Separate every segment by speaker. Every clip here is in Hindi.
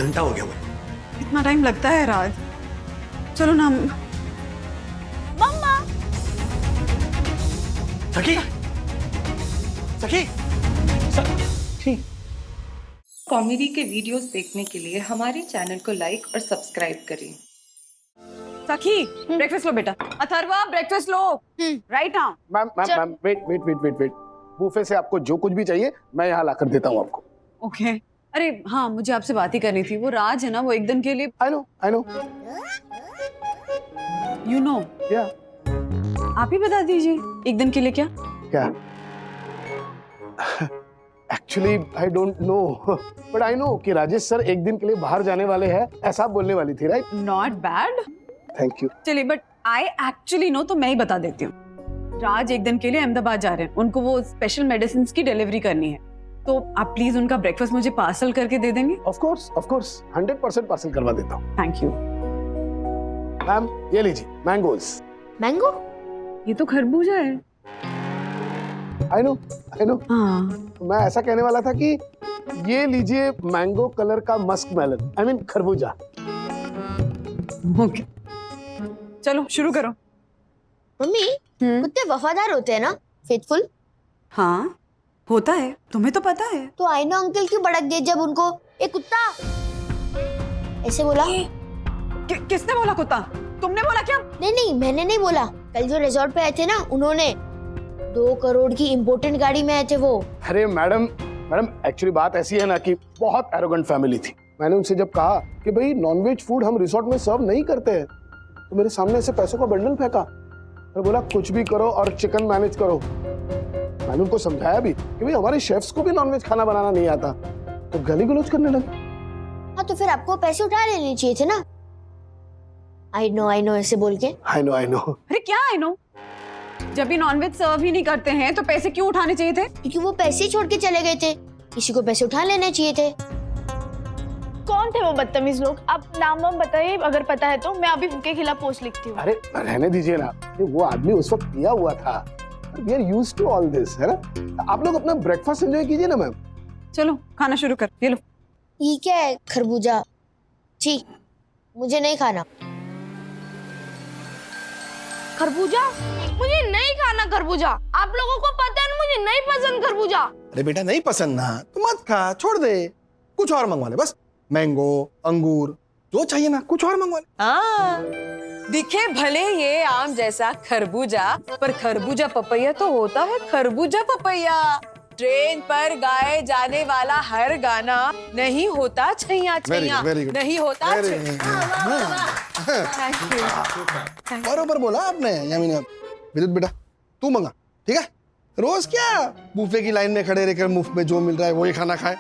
Speaker 1: घंटा हो गया मुझे।
Speaker 2: इतना टाइम लगता है राज? चलो ना।
Speaker 3: मम्मा
Speaker 1: सखी, सखी, सखी।
Speaker 4: कॉमेडी के वीडियोस देखने के लिए हमारे चैनल को लाइक और सब्सक्राइब करें।
Speaker 2: सखी ब्रेकफास्ट लो बेटा। अथर्वा ब्रेकफास्ट लो right now.
Speaker 5: Ma'am wait. Buffet से आपको जो कुछ भी चाहिए मैं यहाँ ला कर देता हूँ आपको।
Speaker 2: ओके। अरे हाँ, मुझे आपसे बात ही करनी थी। वो राज है ना, वो एक दिन के लिए।
Speaker 5: I know.
Speaker 2: You know.
Speaker 5: या
Speaker 2: आप ही बता दीजिए एक दिन के लिए क्या?
Speaker 5: Actually I don't know but I know कि राजेश सर एक दिन के लिए बाहर जाने वाले हैं, ऐसा आप बोलने वाली थी, right?
Speaker 2: Not bad.
Speaker 5: Thank you.
Speaker 2: चलिए, बट आई एक्चुअली नो, तो मैं ही बता देती हूँ। राज एक दिन के लिए अहमदाबाद जा रहे हैं। उनको वो स्पेशल मेडिसिन की डिलीवरी करनी है, तो आप प्लीज उनका ब्रेकफास्ट मुझे पार्सल करके दे देंगे?
Speaker 5: ऑफ कोर्स 100% पार्सल करवा देता हूँ।
Speaker 2: थैंक यू
Speaker 5: मैम, ये लीजिए मैंगोज।
Speaker 3: मैंगो?
Speaker 2: ये तो खरबूजा है।
Speaker 5: I know.
Speaker 2: हाँ।
Speaker 5: मैं ऐसा कहने वाला था कि ये लीजिए मैंगो कलर का मस्क मेलन, आई मीन खरबूजा।
Speaker 2: ओके, चलो शुरू करो।
Speaker 3: मम्मी कुत्ते वफादार होते हैं ना, फेथफुल?
Speaker 2: हाँ होता है, तुम्हें तो पता है।
Speaker 3: तो आई नो अंकल क्यों भड़क गए जब उनको एक कुत्ता ऐसे बोला?
Speaker 2: किसने बोला कुत्ता? तुमने बोला क्या?
Speaker 3: नहीं, मैंने नहीं बोला। कल जो रिजॉर्ट पे आए थे ना, उन्होंने 2 करोड़ की इम्पोर्टेंट गाड़ी में आए थे वो।
Speaker 5: अरे मैडम एक्चुअली बात ऐसी है ना कि बहुत एरोगेंट फैमिली थी। मैंने उनसे जब कहा कि भाई नॉनवेज फूड हम रिसोर्ट में सर्व नहीं करते हैं, तो मेरे सामने ऐसे पैसों का बंडल फेंका और बोला कुछ भी करो और चिकन मैनेज करो। मैंने उनको समझाया भी कि भाई हमारे शेफ्स को भी नॉनवेज खाना बनाना नहीं आता, तो गाली गलौज करने लगे।
Speaker 3: हाँ तो फिर आपको पैसे उठा लेने चाहिए थे ना। आई नो ऐसे बोल के।
Speaker 5: I know.
Speaker 2: अरे क्या आई नो? जब भी नॉनवेज सर्व ही नहीं करते हैं तो पैसे क्यों उठाने चाहिए थे?
Speaker 3: क्योंकि वो पैसे छोड़ के चले गए थे, किसी को पैसे उठा लेने चाहिए थे।
Speaker 6: कौन थे वो बदतमीज लोग? आप नाम वाम बताइए, अगर पता है तो मैं अभी उनके खिलाफ पोस्ट लिखती हूँ।
Speaker 5: अरे रहने दीजिए ना, वो आदमी उस वक्त पिया हुआ था। We are used to all this, है ना? आप लोग अपना ब्रेकफास्ट एंजॉय कीजिए ना मैम।
Speaker 2: चलो खाना शुरू कर। ये लो।
Speaker 3: ये क्या है? खरबूजा? ठीक, मुझे नहीं खाना।
Speaker 6: खरबूजा? मुझे नहीं खाना खरबूजा। आप लोगों को पता है ना, मुझे नहीं पसंद खरबूजा।
Speaker 1: अरे बेटा नहीं पसंद ना तो मत खा, छोड़ दे। कुछ और मंगवा ले बस। मैंगो, अंगूर जो चाहिए ना, कुछ और मंगवा ले।
Speaker 7: हाँ, दिखे भले ये आम जैसा खरबूजा, पर खरबूजा पपैया तो होता है खरबूजा पपैया। ट्रेन पर गाए जाने वाला हर गाना नहीं होता छैया छैया,
Speaker 1: very good.
Speaker 7: नहीं होता
Speaker 1: बरोबर बोला आपने यामिनी। विद्युत बेटा तू मंगा, ठीक है? रोज क्या बुफे की लाइन में खड़े रहकर मुफ्त में जो मिल रहा है वही खाना खाए?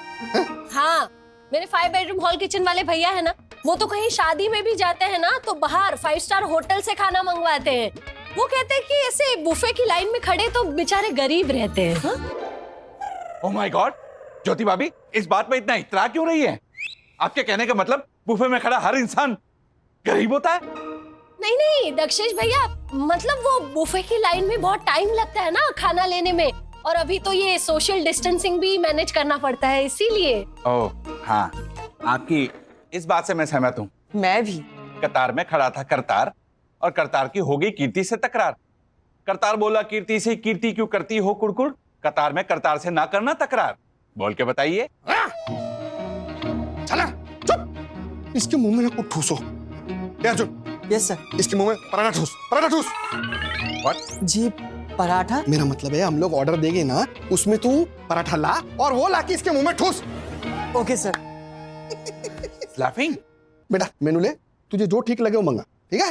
Speaker 8: हाँ, मेरे 5 बेडरूम हॉल किचन वाले भैया है ना, वो तो कहीं शादी में भी जाते हैं ना तो बाहर 5 स्टार होटल से खाना मंगवाते हैं। वो कहते हैं कि ऐसे बुफे की लाइन में खड़े तो बेचारे गरीब रहते हैं। हाँ?
Speaker 9: ओह माय गॉड, ज्योति भाभी इस बात पे इतना इतरा क्यों रही है? आपके कहने का मतलब बुफे में खड़ा हर इंसान गरीब होता है?
Speaker 8: नहीं दक्षेश भैया, मतलब वो बुफे की लाइन में बहुत टाइम लगता है ना खाना लेने में, और अभी तो ये सोशल डिस्टेंसिंग भी मैनेज करना पड़ता है, इसीलिए।
Speaker 9: ओह हाँ, आपकी इस बात से मैं सहमत हूँ।
Speaker 7: मैं भी।
Speaker 9: कतार में खड़ा था करतार, और करतार की हो गई कीर्ति से तकरार। करतार बोला कीर्ति से, कीर्ति क्यों करती हो कुड़कुड़? कतार में करतार से ना करना तकरार। बोल के बताइए।
Speaker 1: चला चुप, इसके मुंह में ना कुछ ठूसो।
Speaker 7: Yes sir.
Speaker 1: इसके मुंह में पराठा ठूस, पराठा ठूस।
Speaker 9: What?
Speaker 7: जी पराठा?
Speaker 1: मेरा मतलब है हम लोग ऑर्डर देंगे ना, उसमें तू पराठा ला और वो ला के इसके मुंह में ठूस।
Speaker 7: Okay sir.
Speaker 9: Laughing?
Speaker 1: बेटा मेनू ले, तुझे जो ठीक लगे वो मंगा, ठीक है?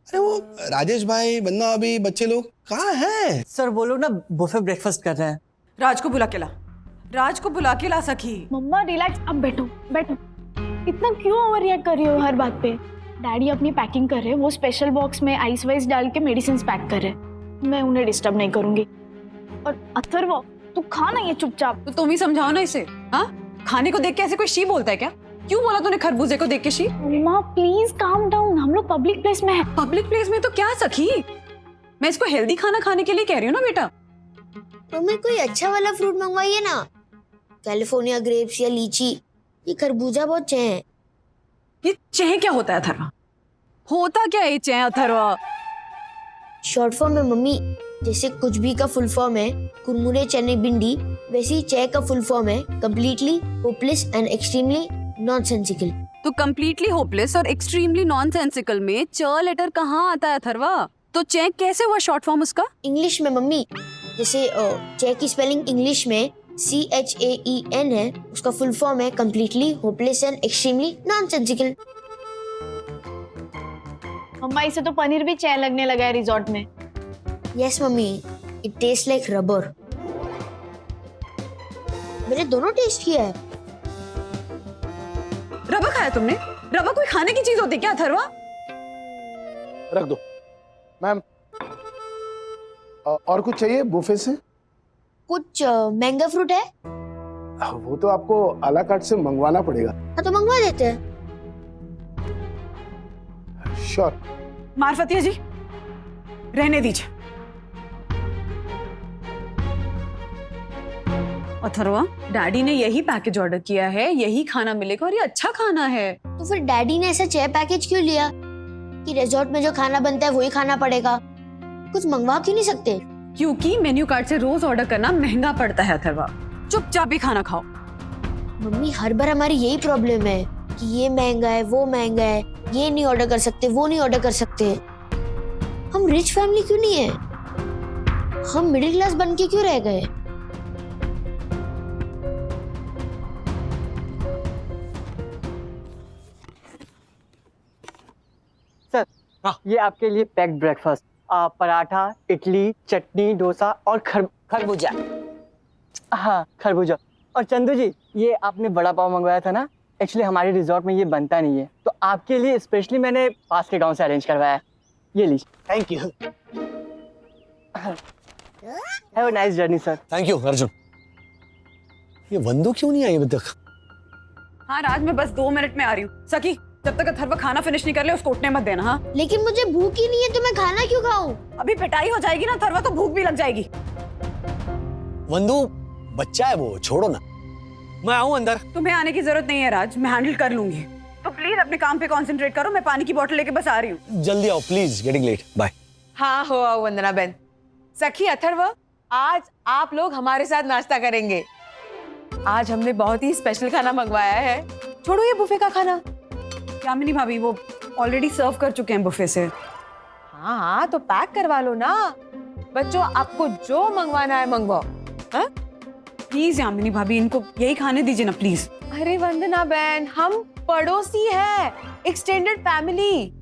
Speaker 1: अरे वो राजेश भाई, बन्ना अभी, बच्चे लोग कहाँ हैं?
Speaker 7: सर वो लोग ना बुफे ब्रेकफास्ट कर रहे हैं।
Speaker 2: राज को बुला के ला, राज को बुला के ला सखी।
Speaker 6: मम्मा रिलैक्स, अब बैठो। इतना क्यों ओवर रिएक्ट कर रही हो हर बात पे? डैडी अपनी पैकिंग कर रहे हैं, वो स्पेशल बॉक्स में आइस वाइस डाल के मेडिसिन पैक कर रहे हैं। मैं उन्हें डिस्टर्ब नहीं करूंगी। और अथर्व तू खा ना ये चुपचाप।
Speaker 2: तो तुम ही समझाओ ना इसे। हाँ, खाने को देख के ऐसे कोई शी बोलता है क्या? क्यों बोला तूने खरबूजे को देख के शी?
Speaker 6: मम्मा प्लीज काम डाउन, हम लोग पब्लिक प्लेस में है।
Speaker 2: पब्लिक प्लेस में तो क्या सखी, मैं इसको हेल्दी खाना खाने के लिए कह रही हूँ ना बेटा।
Speaker 3: मम्मी कोई अच्छा वाला फ्रूट मंगवाइए ना, कैलिफोर्निया ग्रेप्स या लीची। ये खरबूजा बहुत चे है।
Speaker 2: ये चेह क्या होता है अथर्वा? होता क्या है ये चेह अथर्वा?
Speaker 3: शॉर्ट फॉर्म में मम्मी, जैसे कुछ भी का फुल फॉर्म है कुरमुरे चने भिंडी, वैसे ही चे का फुल फॉर्म है completely hopeless and extremely nonsensical.
Speaker 2: तो कंप्लीटली होपलेस और एक्सट्रीमली नॉनसेंसिकल में च लेटर कहाँ आता है अथर्वा? तो चेह कैसे हुआ शॉर्ट फॉर्म उसका?
Speaker 3: इंग्लिश में मम्मी, जैसे चे की स्पेलिंग इंग्लिश में CHAEN है, उसका फुल फॉर्म है completely hopeless and extremely nonsensical.
Speaker 6: Mama इसे तो पनीर भी चैन लगने लगा है रिजॉर्ट में।
Speaker 3: Yes mummy, it taste like rubber. मैंने दोनों टेस्ट किया है।
Speaker 2: रवा खाया तुमने? रवा कोई खाने की चीज होती है क्या अथर्वा?
Speaker 5: रख दो मैम। और कुछ चाहिए बुफे से?
Speaker 3: कुछ मैंगो फ्रूट है?
Speaker 5: वो तो आपको आला कार्ट से मंगवाना पड़ेगा।
Speaker 3: हाँ तो मंगवा देते हैं।
Speaker 5: श्योर।
Speaker 2: मारफतिया जी, रहने दीजिए। अथर्वा, डैडी ने यही पैकेज ऑर्डर किया है, यही खाना मिलेगा और ये अच्छा खाना है।
Speaker 3: तो फिर डैडी ने ऐसा चे पैकेज क्यों लिया कि रिजॉर्ट में जो खाना बनता है वही खाना पड़ेगा? कुछ मंगवा क्यों नहीं सकते?
Speaker 2: क्योंकि मेन्यू कार्ड से रोज ऑर्डर करना महंगा पड़ता है अथर्वा। चुपचाप ही खाना खाओ।
Speaker 3: मम्मी, हर बार हमारी यही प्रॉब्लम है कि ये महंगा है, वो महंगा है, ये नहीं ऑर्डर कर सकते, वो नहीं ऑर्डर कर सकते। हम रिच फैमिली क्यों नहीं है? हम मिडिल क्लास बन के क्यों रह गए?
Speaker 10: सर, ये आपके लिए पैक्ड ब्रेकफास्ट, पराठा, इडली, चटनी, डोसा और खरबूजा। हाँ, खरबूजा। और चंदू जी, ये आपने बड़ा पाव मंगवाया था ना, एक्चुअली हमारे रिजॉर्ट में ये बनता नहीं है, तो आपके लिए स्पेशली मैंने पास के गांव से अरेंज करवाया। ये लीजिए। Thank you. Have a nice journey sir.
Speaker 11: Thank you Arjun. ये वंदू क्यों नहीं आई अभी तक?
Speaker 2: हाँ राज, मैं बस 2 मिनट में आ रही हूँ। सखी, जब तक अथर्वा खाना फिनिश नहीं कर ले उसको उठने मत देना। हाँ,
Speaker 3: लेकिन मुझे भूख ही नहीं है तो मैं खाना क्यों खाऊं?
Speaker 2: अभी पिटाई हो जाएगी ना अथर्वा तो भूख भी लग जाएगी।
Speaker 11: वंदू बच्चा है वो, छोड़ो ना। मैं आऊं अंदर?
Speaker 2: तुम्हें आने की जरूरत नहीं है राज, मैं हैंडल कर लूंगी। तो प्लीज अपने काम पे कंसंट्रेट करो, मैं पानी की बोतल लेके बस आ रही हूँ।
Speaker 11: जल्दी आओ प्लीज, गेटिंग लेट। बाय।
Speaker 7: हाँ हो आओ वंदना बहन। सखी, अथर्व, आज आप लोग हमारे साथ नाश्ता करेंगे। आज हमने बहुत ही स्पेशल खाना मंगवाया है। छोड़ो ये बुफे का खाना।
Speaker 2: यामिनी भाभी, वो ऑलरेडी सर्व कर चुके हैं बुफे से।
Speaker 7: हाँ हाँ, तो पैक करवा लो ना। बच्चों, आपको जो मंगवाना है मंगवाओ। हाँ?
Speaker 2: प्लीज यामिनी भाभी, इनको यही खाने दीजिए ना प्लीज।
Speaker 7: अरे वंदना बहन, हम पड़ोसी है, एक्सटेंडेड फैमिली।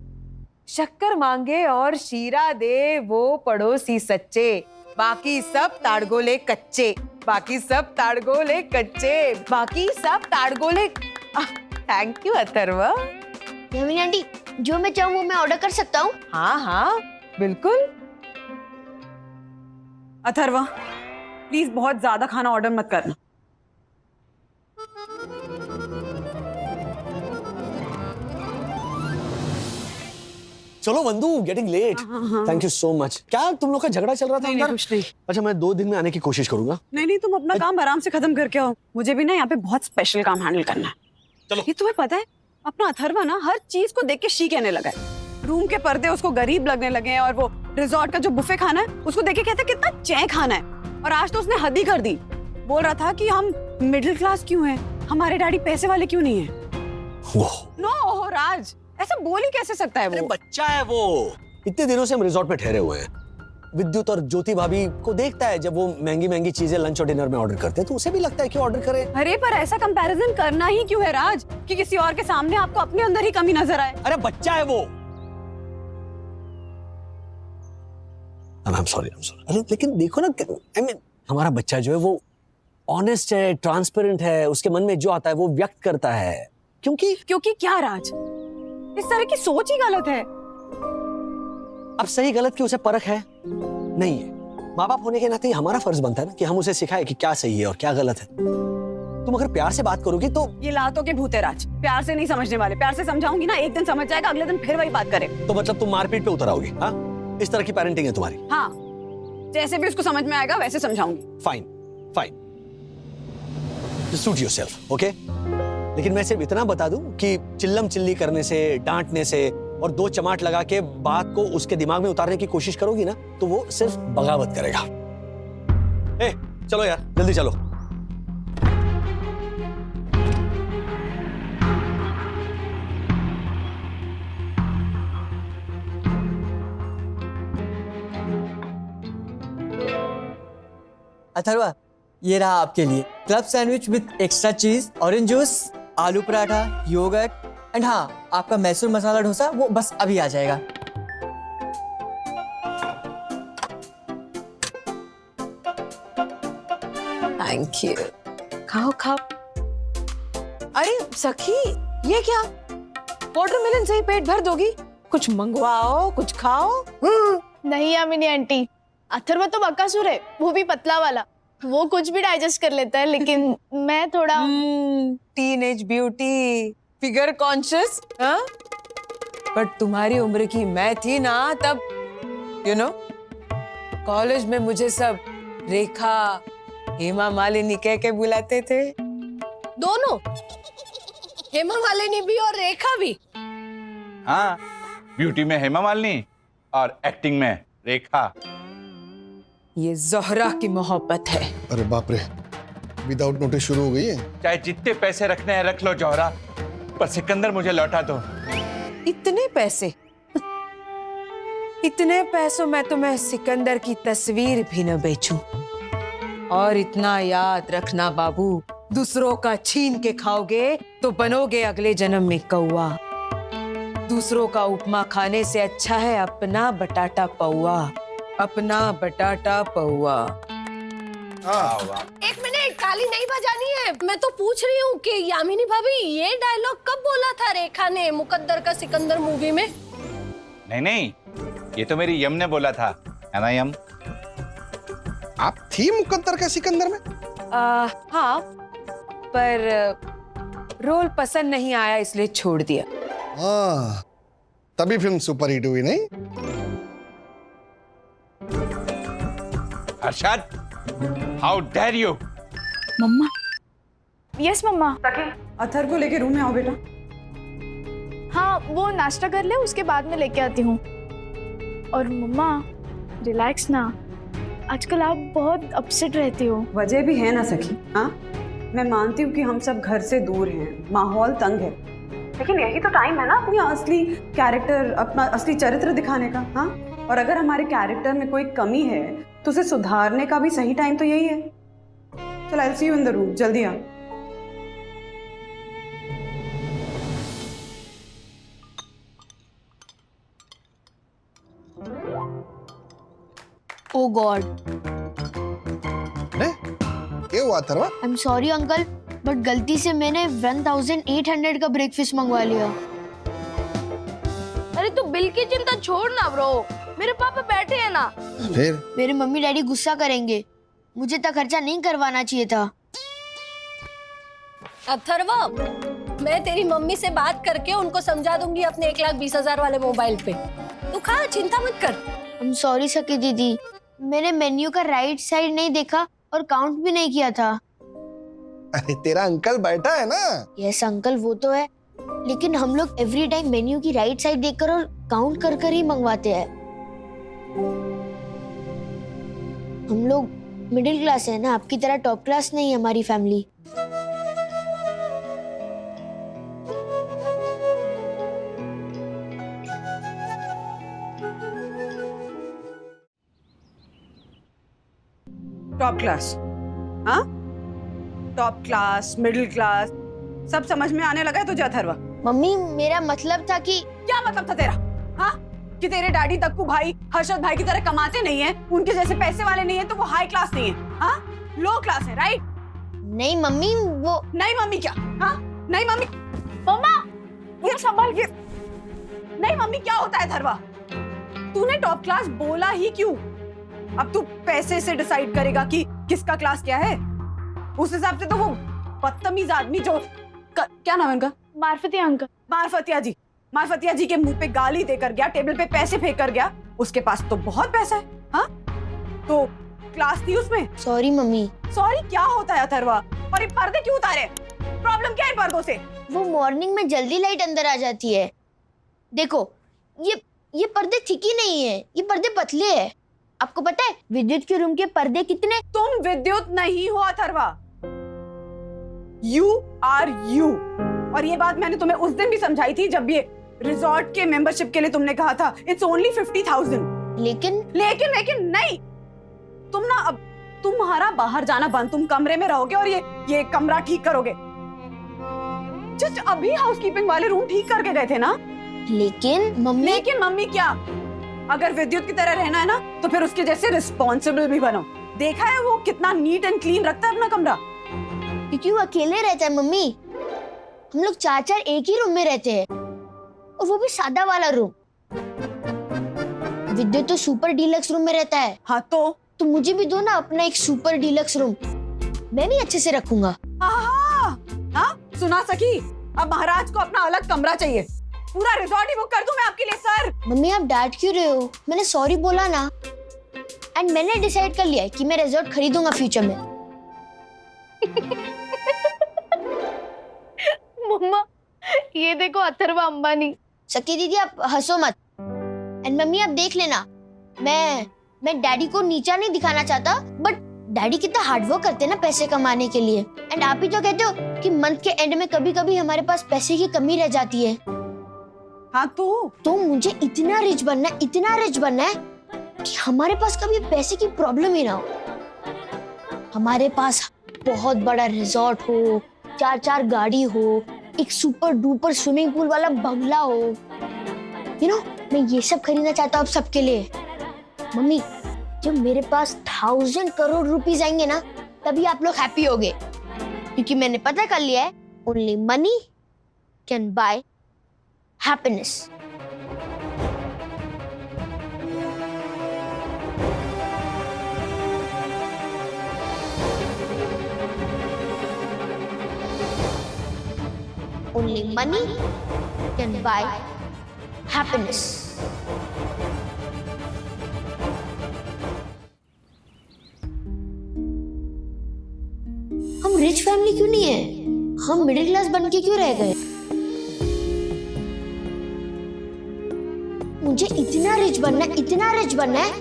Speaker 7: शक्कर मांगे और शीरा दे वो पड़ोसी सच्चे, बाकी सब ताड़गोले कच्चे, बाकी सब ताड़गोले कच्चे, बाकी सब ताड़गोले। Thank you Atharva.
Speaker 3: Yamini aunty, जो मैं चाहूँ वो मैं ऑर्डर कर सकता हूँ?
Speaker 7: हाँ हाँ बिल्कुल।
Speaker 2: अथर्वा, प्लीज बहुत ज्यादा खाना ऑर्डर मत करना।
Speaker 11: चलो Vandu, getting late. Thank you so much. क्या तुम लोग का झगड़ा चल रहा था अंदर?
Speaker 2: कुछ नहीं।
Speaker 11: अच्छा, मैं 2 दिन में आने की कोशिश करूंगा।
Speaker 2: नहीं, तुम अपना काम आराम से खत्म करके आओ। मुझे भी ना यहाँ पे बहुत स्पेशल काम हैंडल करना है।
Speaker 11: चलो।
Speaker 2: ये तुम्हें पता है, अपना अथर्वा ना हर चीज को देख के शी कहने लगा है। रूम के पर्दे उसको गरीब लगने लगे हैं और वो रिजॉर्ट का जो बुफे खाना है उसको देख के कहता है कितना चै खाना है। और आज तो उसने हद ही कर दी। बोल रहा था कि हम मिडिल क्लास क्यों हैं, हमारे डैडी पैसे वाले क्यों नहीं है। नो राज, ऐसा बोल ही कैसे सकता है वो?
Speaker 11: बच्चा है वो। इतने दिनों से हम रिजॉर्ट में ठहरे हुए हैं। विद्युत और ज्योति भाभी को देखता है जब वो महंगी महंगी चीजें लंच और डिनर में ऑर्डर करते हैं, तो उसे भी लगता है कि ऑर्डर करे।
Speaker 2: अरे पर ऐसा कंपैरिजन करना ही क्यों है राज, कि किसी और के सामने आपको अपने अंदर ही कमी नजर आए।
Speaker 11: अरे बच्चा है वो। I'm sorry. अरे लेकिन देखो ना, I mean, हमारा बच्चा जो है वो ऑनेस्ट है, ट्रांसपेरेंट है, उसके मन में जो आता है वो व्यक्त करता है। क्योंकि
Speaker 2: क्या राज, इस तरह की सोच ही गलत है।
Speaker 11: अब सही गलत की उसे परख है नहीं है। माँ बाप होने के नाते हमारा फर्ज बनता है ना कि हम उसे सिखाए कि क्या सही है और क्या गलत है। तुम अगर प्यार से बात करोगी तो।
Speaker 2: ये लातों के भूत है राज, प्यार से नहीं समझने वाले। प्यार से समझाऊंगी ना, एक दिन समझ जाएगा, अगले दिन फिर वही बात करे।
Speaker 11: तो मतलब तुम मारपीट पे उतर आओगी? हाँ, इस तरह की पेरेंटिंग है तुम्हारी?
Speaker 2: हाँ, जैसे भी उसको समझ में आएगा वैसे समझाऊंगी।
Speaker 11: Fine, suit yourself, okay? लेकिन मैं सिर्फ इतना बता दूं कि चिल्लम चिल्ली करने से, डांटने से और 2 चमाट लगा के बात को उसके दिमाग में उतारने की कोशिश करोगी ना तो वो सिर्फ बगावत करेगा। ए, चलो यार जल्दी चलो।
Speaker 10: अथर्वा, ये रहा आपके लिए क्लब सैंडविच विद एक्स्ट्रा चीज, ऑरेंज जूस, आलू पराठा, योगर्ट एंड हाँ, आपका मैसूर मसाला डोसा वो बस अभी आ जाएगा।
Speaker 7: Thank you. खाओ खाओ। अरे सखी, ये क्या? वाटरमेलन से ही पेट भर दोगी? कुछ मंगवाओ, कुछ खाओ।
Speaker 6: नहीं यामिनी आंटी, अथर्व तो बकासुर है, वो भी पतला वाला, वो कुछ भी डाइजेस्ट कर लेता है, लेकिन मैं थोड़ा
Speaker 7: टीनेज ब्यूटी, फिगर कॉन्शियस। हाँ, बट तुम्हारी उम्र की मैं थी ना तब, यू नो, कॉलेज में मुझे सब रेखा, हेमा मालिनी कह के बुलाते थे।
Speaker 8: दोनों, हेमा मालिनी भी और रेखा भी।
Speaker 9: हाँ, ब्यूटी में हेमा मालिनी और एक्टिंग में रेखा।
Speaker 7: ये जोहरा की मोहब्बत है।
Speaker 1: अरे बाप रे, विदाउट नोटिस शुरू हो गई है।
Speaker 9: चाहे जितने पैसे रखने हैं रख लो जौहरा, पर सिकंदर मुझे लौटा दो।
Speaker 7: इतने पैसे? इतने पैसों में तो मैं सिकंदर की तस्वीर भी न बेचूं। और इतना याद रखना बाबू, दूसरों का छीन के खाओगे तो बनोगे अगले जन्म में कौवा। दूसरों का उपमा खाने से अच्छा है अपना बटाटा पौआ, अपना बटाटा पौआ।
Speaker 8: एक मिनट, ताली नहीं बजानी है। मैं तो पूछ रही हूँ कि यामिनी भाभी ये डायलॉग कब बोला था रेखा ने मुकद्दर का सिकंदर मूवी में?
Speaker 9: नहीं नहीं, ये तो मेरी यम ने बोला था, है ना यम?
Speaker 1: आप थी मुकद्दर का सिकंदर में?
Speaker 7: हाँ, पर रोल पसंद नहीं आया इसलिए छोड़ दिया।
Speaker 1: हाँ, तभी फिल्म सुपरहिट हुई नहीं?
Speaker 9: Arshad, how dare you!
Speaker 6: Mamma. Yes mamma.
Speaker 2: Atharva को लेके रूम में आओ बेटा।
Speaker 6: हाँ, वो नाश्ता कर ले, उसके बाद में लेके आती हूँ। और मम्मा रिलैक्स ना, आजकल आप बहुत अपसेट रहती हो।
Speaker 2: वजह भी है ना सखी। हाँ, मैं मानती हूँ कि हम सब घर से दूर हैं, माहौल तंग है, लेकिन यही तो टाइम है ना अपनी असली कैरेक्टर, अपना असली चरित्र दिखाने का। हाँ, और अगर हमारे कैरेक्टर में कोई कमी है तो उसे सुधारने का भी सही टाइम तो यही है। चल, I will see you in the room, जल्दी आ।
Speaker 3: ओ गॉड,
Speaker 1: क्या हुआ Atharva?
Speaker 3: I am sorry uncle, but गलती से मैंने 1800 का ब्रेकफास्ट मंगवा लिया।
Speaker 8: अरे तू बिल की चिंता छोड़ ना ब्रो, मेरे पापा बैठे हैं ना।
Speaker 1: फिर
Speaker 3: मेरे मम्मी डैडी गुस्सा करेंगे, मुझे तो खर्चा नहीं करवाना चाहिए था।
Speaker 8: अथर्वा, मैं तेरी मम्मी से बात करके उनको समझा दूंगी अपने 1,20,000 वाले मोबाइल पे। तू खा, चिंता मत कर।
Speaker 3: आई एम सॉरी सकी दीदी, मैंने मेन्यू का राइट साइड नहीं देखा और काउंट भी नहीं किया था।
Speaker 1: अरे तेरा अंकल बैठा है ना।
Speaker 3: यस अंकल, वो तो है, लेकिन हम लोग एवरी टाइम मेन्यू की राइट साइड देखकर और काउंट कर कर ही मंगवाते हैं। हम लोग मिडिल क्लास है ना, आपकी तरह टॉप क्लास नहीं है हमारी फैमिली।
Speaker 2: Top class? हाँ, टॉप क्लास, मिडिल क्लास, सब समझ में आने लगा है तुझे अथर्वा?
Speaker 3: मम्मी, मेरा मतलब था कि
Speaker 2: क्या मतलब था तेरा? हाँ, कि तेरे डैडी तक्कू भाई हर्षद भाई की तरह कमाते नहीं है, उनके जैसे पैसे वाले नहीं है, तो वो हाई क्लास नहीं है। हाँ, लो क्लास है, राइट?
Speaker 3: नहीं मम्मी, वो
Speaker 2: नहीं मम्मी क्या? हाँ, नहीं मम्मी। मम्मा, ये संभाल के। नहीं मम्मी, क्या होता है अथर्वा? तूने टॉप क्लास बोला ही क्यों? अब तू पैसे से डिसाइड करेगा कि किसका क्लास क्या है? उस हिसाब से तो वो बदतमीज आदमी जो क्या नाम है उनका?
Speaker 6: मार्फतिया अंकल।
Speaker 2: मार्फतिया जी के मुंह पे गाली देकर गया, टेबल पे पैसे फेंक कर गया। उसके पास तो बहुत पैसा है। हाँ, तो क्लास थी उसमें।
Speaker 3: Sorry mummy.
Speaker 2: सॉरी क्या होता है अथर्वा? और ये पर्दे क्यों उतारे? प्रॉब्लम क्या है पर्दों से?
Speaker 3: वो मॉर्निंग में जल्दी लाइट अंदर आ जाती है। देखो ये पर्दे थिक ही नहीं है, ये पर्दे पतले हैं। आपको पता है विद्युत के रूम के पर्दे कितने?
Speaker 2: तुम विद्युत नहीं हो अथर्वा, यू आर यू। और ये बात मैंने तुम्हें उस दिन भी समझाई थी जब ये रिजॉर्ट के मेंबरशिप के लिए तुमने कहा था इट्स ओनली 50,000। लेकिन नहीं, तुम ना अब तुम्हारा बाहर जाना बंद, तुम कमरे में रहोगे और ये कमरा ठीक करोगे। जस्ट अभी हाउसकीपिंग वाले रूम ठीक करके गए थे ना।
Speaker 3: लेकिन
Speaker 2: मम्मी क्या? अगर विद्युत की तरह रहना है ना तो फिर उसके जैसे रिस्पॉन्सिबल भी बनो। देखा है वो कितना नीट एंड क्लीन रखता है अपना कमरा।
Speaker 3: क्योंकि वो अकेले रहता है मम्मी। हम लोग 4 एक ही रूम में रहते हैं और वो भी सादा वाला रूम। विद्युत तो सुपर डीलक्स रूम में रहता है।
Speaker 2: हाँ तो
Speaker 3: मुझे भी दो ना अपना एक सुपर डीलक्स रूम, मैं भी अच्छे से रखूंगा।
Speaker 2: हाँ सुना सकी, अब महाराज को अपना अलग कमरा चाहिए। पूरा रिजॉर्ट ही बुक कर दूं मैं आपके लिए सर।
Speaker 3: मम्मी आप डांट क्यों रहे हो? मैंने सॉरी बोला ना। एंड मैंने डिसाइड कर लिया है कि मैं रिजॉर्ट खरीदूंगा फ्यूचर में।
Speaker 6: मम्मा ये देखो अथर्वा अंबानी।
Speaker 3: सकी दीदी आप हंसो मत। एंड मम्मी आप देख लेना, मैं डैडी को नीचा नहीं दिखाना चाहता, बट डैडी कितना हार्डवर्क करते हैं ना पैसे कमाने के लिए। एंड आप ही तो कहते हो कि मंथ के एंड में कभी कभी हमारे पास पैसे की कमी रह जाती है।
Speaker 2: हाँ तो
Speaker 3: मुझे इतना रिच बनना है कि हमारे पास कभी पैसे की प्रॉब्लम ही ना हो। हमारे पास बहुत बड़ा रिजॉर्ट हो, 4 गाड़ी हो, एक सुपर डुपर स्विमिंग पूल वाला बंगला हो। मैं ये सब खरीदना चाहता हूँ अब सबके लिए। मम्मी जब मेरे पास 1000 करोड़ रुपीस आएंगे ना तभी आप लोग हैप्पी होगे, क्योंकि मैंने पता कर लिया है only money can buy happiness. Only money can buy happiness. हम रिच फैमिली क्यों नहीं है? हम मिडिल क्लास बन के क्यों रह गए? मुझे इतना रिच बनना है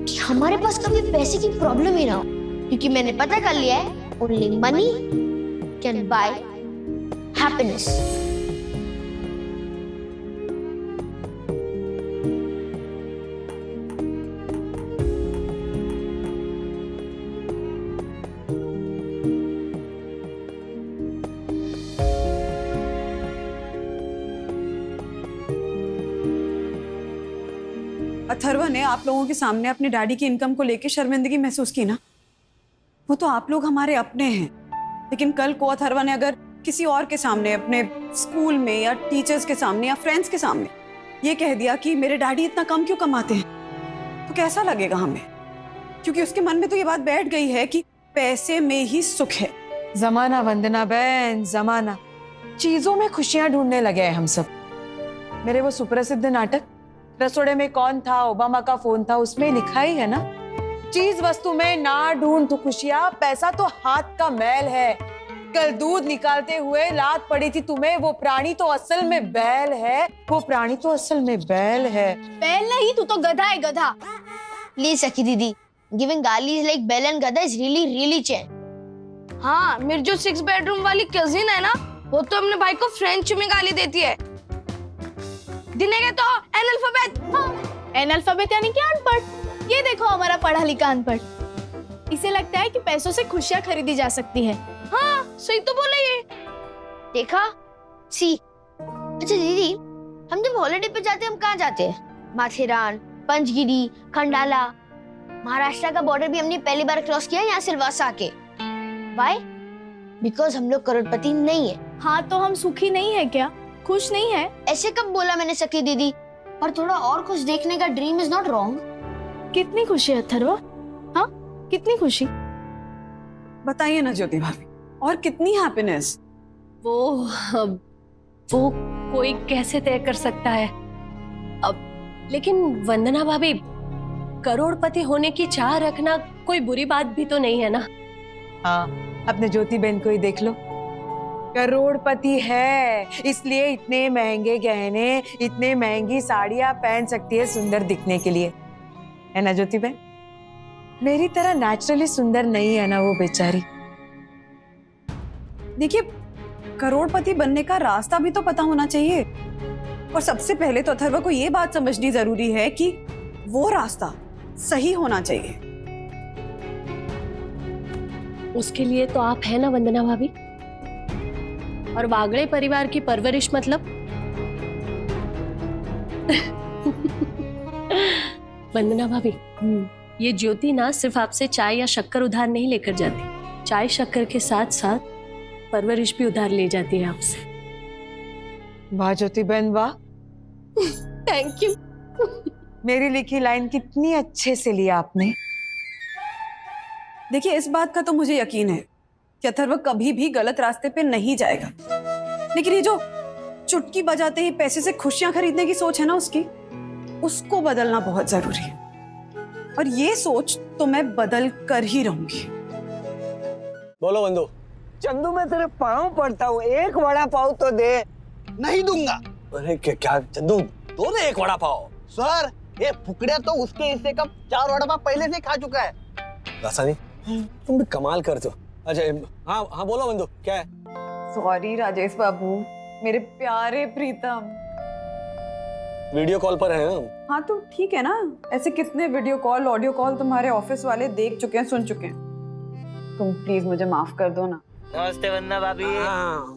Speaker 3: कि हमारे पास कभी पैसे की प्रॉब्लम ही ना हो, क्योंकि मैंने पता कर लिया है only money can buy happiness.
Speaker 2: Atharva ने आप लोगों के सामने अपने डैडी की इनकम को लेकर शर्मिंदगी महसूस की ना। वो तो आप लोग हमारे अपने हैं, लेकिन कल को अथर्वा ने अगर किसी और के सामने, अपने स्कूल में या टीचर्स के सामने या फ्रेंड्स के सामने ये कह दिया कि मेरे डैडी इतना कम क्यों कमाते हैं, तो कैसा लगेगा हमें? क्योंकि उसके मन में तो ये बात बैठ गई है कि पैसे में ही सुख है।
Speaker 7: जमाना वंदना बहन, जमाना चीजों में खुशियां ढूंढने लगे हैं हम सब। मेरे वो सुप्रसिद्ध नाटक रसोड़े में कौन था, ओबामा का फोन था, उसमें लिखा ही है ना, चीज वस्तु में ना ढूंढ तू खुशियां, पैसा तो हाथ का मैल है। कल दूध निकालते हुए लात पड़ी थी तुम्हें, वो प्राणी तो असल में बैल है, वो प्राणी तो असल में बैल है।
Speaker 6: बैल नहीं, तू तो गधा है, गधा।
Speaker 3: प्लीज सखी दीदी, गिविंग गाली लाइक बैल एंड गधा इज रियली चैन।
Speaker 6: हाँ, मेरी जो 6 बेडरूम वाली कजिन है ना, वो तो अपने भाई को फ्रेंच में गाली देती है। दिनेगा तो एनाल्फाबेट। हाँ, एनाल्फाबेट यानी कि अनपढ़। ये देखो हमारा पढ़ा लिखा अनपढ़। इसे लगता है कि पैसों से खुशियां खरीदी जा सकती है। हाँ, सही तो बोला ये।
Speaker 3: देखा सी। अच्छा दीदी, हम जब हॉलिडे पे जाते हैं, हम कहाँ जाते हैं? माथेरान, पंचगिरी, खंडाला, महाराष्ट्र का बॉर्डर भी हमने पहली बार क्रॉस किया यहाँ सिलवासा के। Why? बिकॉज हम लोग करोड़पति नहीं है।
Speaker 6: हाँ, तो हम सुखी नहीं है क्या? खुश नहीं है?
Speaker 3: ऐसे कब बोला मैंने सखी दीदी? पर थोड़ा और कुछ देखने का ड्रीम इज नॉट रॉन्ग।
Speaker 6: कितनी खुशी है अथर्वा? हाँ, कितनी खुशी?
Speaker 2: बताइए ना ज्योति भाभी, और कितनी हैप्पीनेस?
Speaker 8: वो कोई कैसे तय कर सकता है अब? लेकिन वंदना भाभी, करोड़पति होने की चाह रखना कोई बुरी बात भी तो नहीं है ना?
Speaker 7: हाँ, अपने ज्योति बहन को ही देख लो, करोड़पति है, इसलिए इतने महंगे गहने, इतने महंगी साड़ियां पहन सकती है सुंदर दिखने के लिए, है ना ज्योति बहन? मेरी तरह नेचुरली सुंदर नहीं है ना वो बेचारी।
Speaker 2: देखिए, करोड़पति बनने का रास्ता भी तो पता होना चाहिए, और सबसे पहले तो अथर्व को ये बात समझनी जरूरी है कि वो रास्ता सही होना चाहिए।
Speaker 8: उसके लिए तो आप है ना वंदना भाभी। और वागड़े परिवार की परवरिश मतलब वंदना भाभी, ये ज्योति ना सिर्फ आपसे चाय या शक्कर उधार नहीं लेकर जाती, चाय शक्कर के साथ साथ परवरिश भी उधार ले जाती है आपसे।
Speaker 7: वाह ज्योति बहन वाह,
Speaker 8: थैंक यू।
Speaker 7: मेरी लिखी लाइन कितनी अच्छे से लिया आपने।
Speaker 2: देखिए, इस बात का तो मुझे यकीन है कि अथर्व कभी भी गलत रास्ते पे नहीं जाएगा, लेकिन ये जो चुटकी बजाते ही पैसे से खुशियां खरीदने की सोच है ना उसकी, उसको बदलना बहुत जरूरी है, और ये सोच तो मैं बदल कर ही रहूंगी।
Speaker 11: बोलो बंधु।
Speaker 10: चंदू मैं तेरे पाँव पड़ता हूँ, एक वड़ा पाव तो दे।
Speaker 1: नहीं दूंगा
Speaker 11: अरे क्या चंदू, दो ना एक वड़ा पाव।
Speaker 10: सर ये फुकड़े तो उसके हिस्से का 4 वड़ा पाव पहले से खा चुका है।
Speaker 11: रासानी, तुम भी कमाल करते हो। अच्छा हाँ हाँ बोलो बंधु, क्या है?
Speaker 2: सॉरी राजेश बाबू, मेरे प्यारे प्रीतम।
Speaker 11: वीडियो कॉल पर है हम।
Speaker 2: हाँ तो ठीक है ना, ऐसे कितने वीडियो कॉल ऑडियो कॉल तुम्हारे ऑफिस वाले देख चुके हैं, सुन चुके हैं। तुम प्लीज मुझे माफ कर दो ना।
Speaker 10: नमस्ते वंदना भाभी।
Speaker 11: हाँ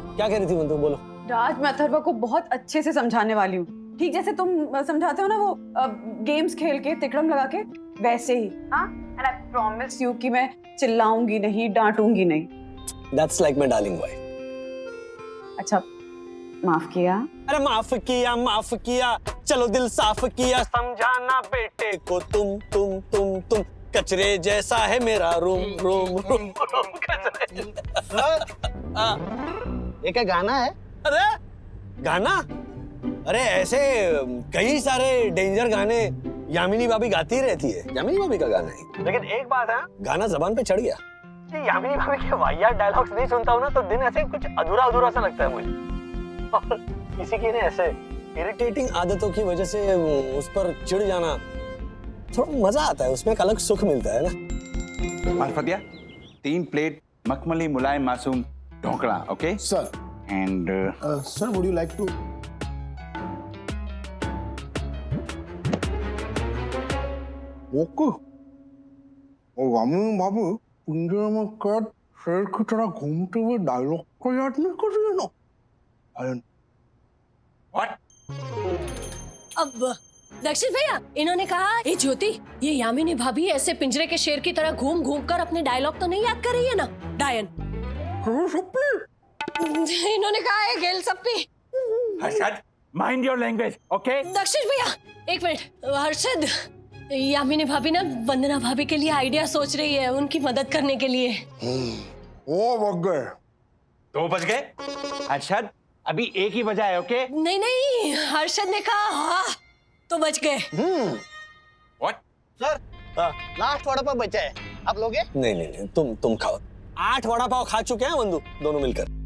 Speaker 11: क्या कह रही थी बंधु, बोलो।
Speaker 2: राज, मैं अथर्व को बहुत अच्छे से समझाने वाली हूँ, ठीक जैसे तुम समझाते हो ना वो गेम्स खेल के तिकड़म लगा के, वैसे ही। हाँ, एंड आई प्रॉमिस यू कि मैं चिल्लाऊंगी नहीं, डांटूंगी नहीं।
Speaker 11: That's like my darling wife।
Speaker 2: अच्छा, माफ किया?
Speaker 11: अरे माफ किया, चलो दिल साफ किया, समझाना बेटे को तुम कचरे जैसा है मेरा रूम कचरे।
Speaker 10: ये क्या गाना है?
Speaker 11: अरे गाना, अरे ऐसे कई सारे डेंजर गाने यामिनी भाभी गाती रहती है, यामिनी भाभी का गाना है। लेकिन एक बात है, गाना जबान पे चढ़ गया। यामिनी भाभी के वाहियात डायलॉग्स नहीं सुनता हूँ ना तो दिन ऐसे कुछ अधूरा सा लगता है मुझे। और किसी की ना ऐसे इरिटेटिंग आदतों की वजह से उस पर चिढ़ जाना, थोड़ा मजा आता है, उसमें एक अलग सुख मिलता है ना।
Speaker 9: मार्फतिया, 3 प्लेट मखमली मुलायम मासूम dhokla, okay
Speaker 5: sir.
Speaker 9: And
Speaker 5: sir would you like to? Okay. ओ वामू बाबू, पिंजरे में कैद शेर की तरह घूमते हुए डायलॉग को याद नहीं कर रही है ना?
Speaker 9: व्हाट?
Speaker 8: अब दक्षिण भैया, इन्होंने कहा ए ज्योति, ये यामिनी भाभी ऐसे पिंजरे के शेर की तरह घूम घूम कर अपने डायलॉग तो नहीं याद कर रही है ना डायन? इन्होंने कहा है गेल सप्पी।
Speaker 9: Harshad, mind your language, okay?
Speaker 8: Dakshin भैया एक मिनट। हर्षद, यामिनी भाभी ना वंदना भाभी के लिए आइडिया सोच रही है, उनकी मदद करने के लिए।
Speaker 5: ओ बग गए।
Speaker 9: 2 बज गए। हर्षद, अभी 1 ही बजा है, ओके?
Speaker 8: नहीं, हर्षद ने कहा हाँ तो बच गए।
Speaker 9: What?
Speaker 10: Sir last vada pav बचा है, आप लोगे?
Speaker 11: नहीं, तुम खाओ। 8 वड़ा पाव खा चुके हैं बंधु, दोनों मिलकर।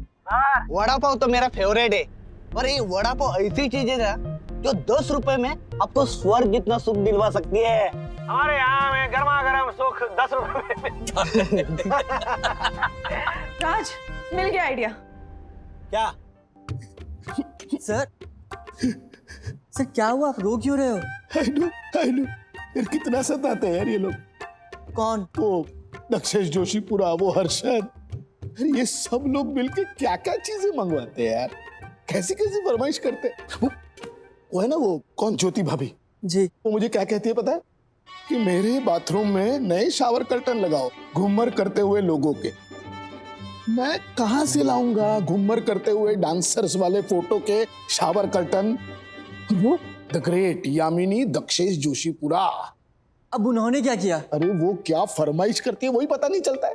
Speaker 10: वड़ा पाव तो मेरा फेवरेट है, पर ये वड़ा पाव ऐसी चीज है ना जो 10 रुपए में आपको स्वर्ग जितना सुख दिलवा सकती है।
Speaker 11: हमारे यहाँ में गर्मा गर्म सुख 10 रुपए में।
Speaker 2: राज, मिल गया आइडिया।
Speaker 11: क्या?
Speaker 10: सर क्या हुआ, आप रो क्यों रहे हो?
Speaker 5: आई नो यार, कितना सताते हैं यार ये लोग।
Speaker 10: कौन?
Speaker 5: वो दक्षेश जोशी पूरा, वो हर्षद, ये सब लोग मिलके क्या क्या चीजें मंगवाते हैं यार, कैसी कैसी फरमाइश करते हैं। वो है ना, वो कौन, ज्योति भाभी
Speaker 10: जी,
Speaker 5: वो मुझे क्या कहती है पता है? कि मेरे बाथरूम में नए शावर कर्टन लगाओ घूमर करते हुए लोगों के। मैं कहां से लाऊंगा घूमर करते हुए डांसर्स वाले फोटो के शावर कर्टन? वो द ग्रेट यामिनी दक्षेश जोशीपुरा।
Speaker 10: अब उन्होंने क्या किया?
Speaker 5: अरे वो क्या फरमाइश करती है वही पता नहीं चलता है।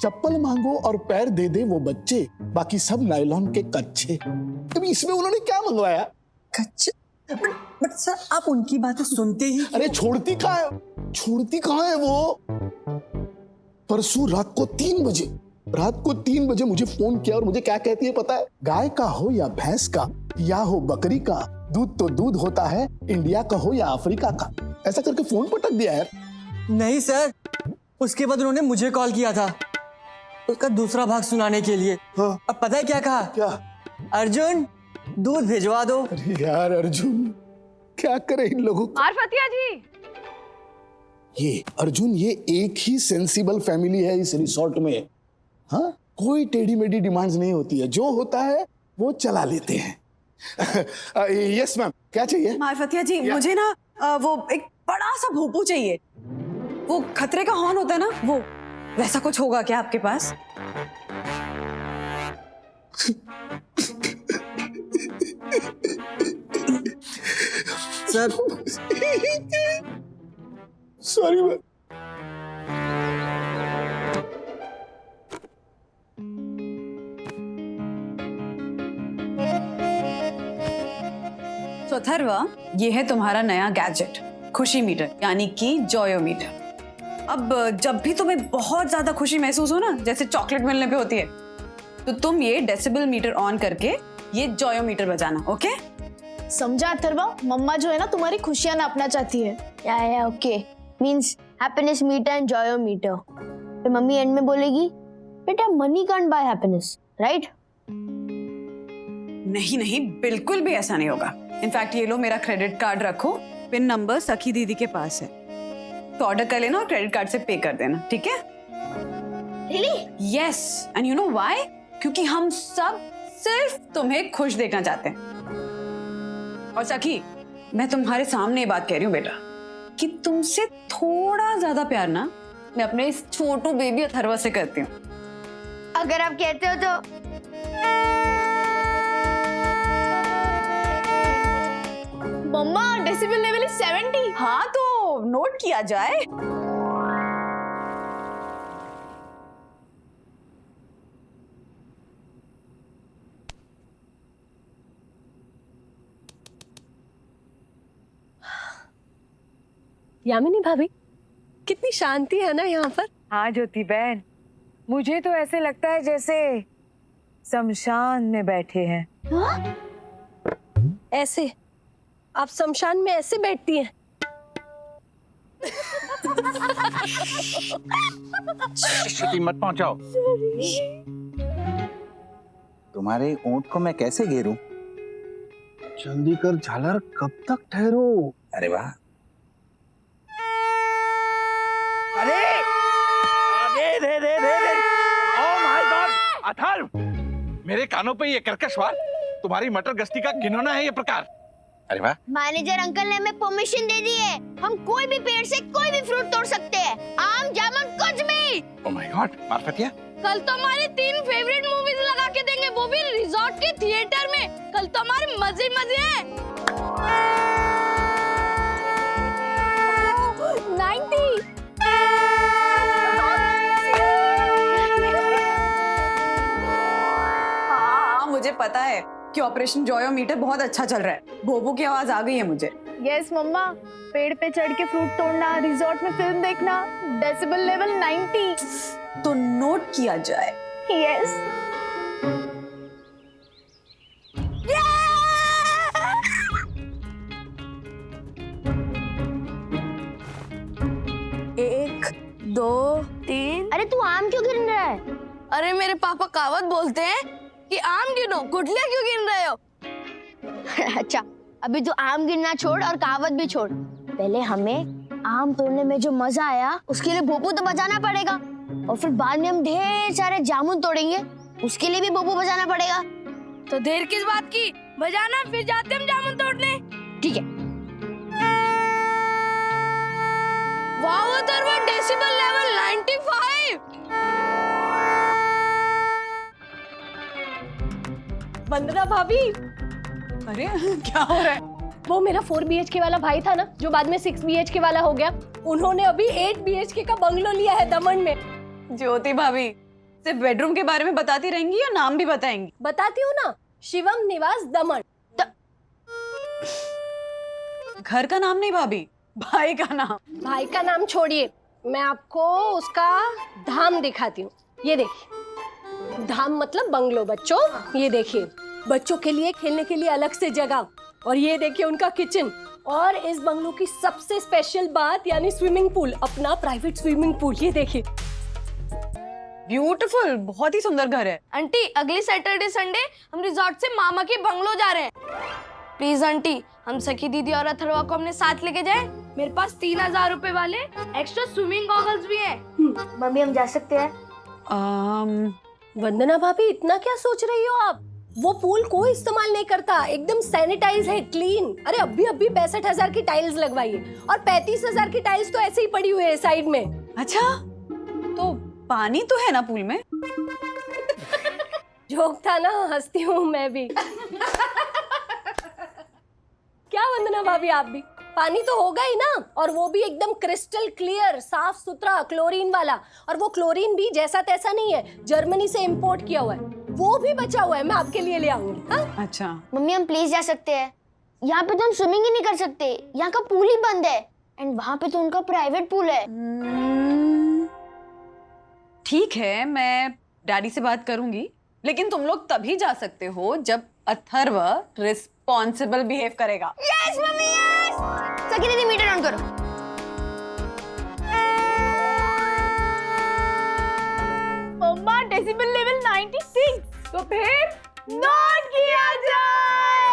Speaker 5: चप्पल मांगो और पैर दे दे वो बच्चे, बाकी सब नायलॉन के कच्चे। अभी इसमें उन्होंने क्या मंगवाया?
Speaker 10: कच्चे? बट सर आप उनकी बातें सुनते ही।
Speaker 5: अरे छोड़ती कहाँ है वो? परसों रात को 3 बजे मुझे फोन किया और मुझे क्या कहती है पता है? गाय का हो या भैंस का या हो बकरी का, दूध तो दूध होता है, इंडिया का हो या अफ्रीका का। ऐसा करके फोन पटक दिया यार।
Speaker 10: नहीं सर, उसके बाद उन्होंने मुझे कॉल किया था उसका दूसरा भाग सुनाने के लिए।
Speaker 5: हाँ।
Speaker 10: अब पता है क्या कहा?
Speaker 5: क्या?
Speaker 10: अर्जुन दूध भिजवा दो।
Speaker 5: अरे यार अर्जुन, क्या करे इन लोगों को।
Speaker 2: मारफतिया जी,
Speaker 5: ये अर्जुन, ये एक ही सेंसिबल फैमिली है इस रिसोर्ट में। हाँ, कोई टेढ़ी मेढ़ी डिमांड्स नहीं होती है, जो होता है वो चला लेते हैं। यस मैम, क्या चाहिए?
Speaker 2: मारफतिया जी, मुझे ना वो एक बड़ा सा भोपू चाहिए। वो खतरे का हॉर्न होता है ना, वो वैसा कुछ होगा क्या आपके पास?
Speaker 10: Sir
Speaker 5: sorry ma'am.
Speaker 2: तो अथर्वा, ये है तुम्हारा नया गैजेट, खुशी मीटर, यानी कि जॉयो मीटर। अब जब भी तुम्हें बहुत ज्यादा खुशी महसूस हो ना, जैसे चॉकलेट मिलने पे होती है, तो तुम ये डेसिबल मीटर ऑन करके ये जॉयो मीटर बजाना, ओके?
Speaker 6: समझा अथर्वा, मम्मा जो है ना तुम्हारी खुशियां नापना चाहती है।
Speaker 3: Yeah okay, means happiness meter and joy meter. फिर मम्मी एंड में बोलेगी, बेटा money can't buy happiness, right?
Speaker 2: नहीं नहीं, बिल्कुल भी ऐसा नहीं होगा। इनफैक्ट ये लो, मेरा क्रेडिट कार्ड रखो, पिन नंबर सखी दीदी के पास है, तो ऑर्डर कर लेना और क्रेडिट कार्ड से पे कर देना, ठीक है?
Speaker 3: Really?
Speaker 2: Yes, and you know why? क्योंकि हम सब सिर्फ तुम्हें खुश देखना चाहते हैं। और सखी, मैं तुम्हारे सामने ये बात कह रही हूँ बेटा, कि तुमसे थोड़ा ज्यादा प्यार ना मैं अपने इस छोटू बेबी अथर्वा से करती हूँ।
Speaker 3: अगर आप कहते हो तो।
Speaker 6: मम्मा डेसिबल लेवल इज 70।
Speaker 2: हाँ, तो नोट किया जाए।
Speaker 7: यामिनी भाभी, कितनी शांति है ना यहाँ पर।
Speaker 12: हाँ ज्योति बहन, मुझे तो ऐसे लगता है जैसे शमशान में बैठे हैं।
Speaker 7: ऐसे आप शमशान में ऐसे बैठती हैं?
Speaker 9: श्रुति मत पहुंचाओ। तुम्हारे ऊंट को मैं कैसे घेरूं?
Speaker 5: जल्दी कर झालर, कब तक ठहरो?
Speaker 9: अरे वाह,
Speaker 11: अरे रे रे रे रे रे, ओह माय गॉड, अथर्व,
Speaker 9: मेरे कानों पे ये कर्कश वार, तुम्हारी मटर गश्ती का घिनौना है ये प्रकार। अरे वाह,
Speaker 3: मैनेजर अंकल ने हमें परमिशन दे दी है, हम कोई भी पेड़ से कोई भी फ्रूट तोड़ सकते हैं, आम जामुन कुछ भी।
Speaker 9: ओह माय गॉड, मारफतिया,
Speaker 3: कल तो हमारी 3 फेवरेट मूवीज लगा के देंगे, वो भी रिजॉर्ट के थिएटर में। कल तो हमारे मजे मजे हैं। 90।
Speaker 2: हाँ, मुझे पता है कि ऑपरेशन जॉयो मीटर बहुत अच्छा चल रहा है। भोपू की आवाज आ गई है मुझे।
Speaker 6: यस मम्मा, पेड़ पे चढ़ के फ्रूट तोड़ना, रिजॉर्ट में फिल्म देखना, डेसिबल लेवल 90।
Speaker 2: तो नोट किया जाए।
Speaker 6: यस।
Speaker 3: एक, 2, 3। अरे तू आम क्यों गिन रहा है?
Speaker 13: अरे मेरे पापा कहावत बोलते हैं कि आम गिनो, गुठलियां क्यों गिन रहे हो?
Speaker 3: अच्छा, अभी तू आम गिनना छोड़ और कहावत भी छोड़। पहले हमें आम तोड़ने में जो मजा आया उसके लिए भोपू तो बजाना पड़ेगा, और फिर बाद में हम ढेर सारे जामुन तोड़ेंगे, उसके लिए भी भोपू बजाना पड़ेगा।
Speaker 13: तो देर किस बात की, बजाना, फिर जाते हम जामुन तोड़ने।
Speaker 3: ठीक है।
Speaker 13: वाह अथर्वा, डेसिबल लेवल 95।
Speaker 7: वंदना भाभी,
Speaker 2: अरे क्या हो रहा है?
Speaker 7: वो मेरा 4 BHK वाला भाई था ना, जो बाद में 6 BHK वाला हो गया, उन्होंने अभी 8 BHK का बंगलो लिया है दमन में।
Speaker 2: ज्योति भाभी, सिर्फ बेडरूम के बारे में बताती रहेंगी या नाम भी बताएंगी?
Speaker 7: बताती हूँ ना, शिवम निवास दमन।
Speaker 2: घर का नाम नहीं भाभी, भाई का नाम।
Speaker 7: भाई का नाम छोड़िए,
Speaker 8: मैं आपको उसका धाम दिखाती हूँ। ये देखिए, धाम मतलब बंगलो बच्चों। ये देखिए, बच्चों के लिए खेलने के लिए अलग से जगह, और ये देखिए उनका किचन, और इस बंगलो की सबसे स्पेशल बात यानी स्विमिंग पूल, अपना प्राइवेट स्विमिंग पूल। ये देखिए,
Speaker 2: ब्यूटीफुल, बहुत ही सुंदर घर है।
Speaker 13: आंटी अगली सैटरडे संडे हम रिजॉर्ट से मामा के बंगलो जा रहे हैं। प्लीज आंटी, हम सखी दीदी और अथर्वा को अपने साथ लेके जाए। मेरे पास 3000 रुपए वाले एक्स्ट्रा स्विमिंग गॉगल्स भी हैं।
Speaker 3: मम्मी हम जा सकते हैं?
Speaker 8: वंदना भाभी, इतना क्या सोच रही हो आप? वो पूल कोई इस्तेमाल नहीं करता, एकदम सैनिटाइज है, क्लीन। अरे अभी 65,000 की टाइल्स लगवाइए, और 35,000 की टाइल्स तो ऐसे ही पड़ी हुई है साइड में।
Speaker 2: अच्छा, तो पानी तो है ना पूल में?
Speaker 8: जोक था ना, हंसती हूँ मैं भी। क्या वंदना भाभी, आप भी? पानी तो होगा ही ना, और वो भी एकदम क्रिस्टल क्लियर, साफ सुथरा, क्लोरीन वाला। और वो क्लोरीन भी जैसा तैसा नहीं है, जर्मनी से इंपोर्ट किया हुआ है, वो भी बचा हुआ है, मैं आपके लिए ले आऊंगी। हाँ?
Speaker 2: अच्छा
Speaker 3: मम्मी हम प्लीज जा सकते हैं? यहाँ पे तो हम स्विमिंग ही नहीं कर सकते, यहाँ का पूल ही बंद है, एंड वहाँ पे तो उनका प्राइवेट पूल है।
Speaker 2: ठीक है, मैं डैडी से बात करूंगी, लेकिन तुम लोग तभी जा सकते हो जब अथर्व रिस्पॉन्सिबल बिहेव करेगा।
Speaker 3: Yes mummy yes. सखी दीदी मीटर ऑन करो।
Speaker 6: मम्मा डेसिबल लेवल 96, तो फिर नोट किया जाए।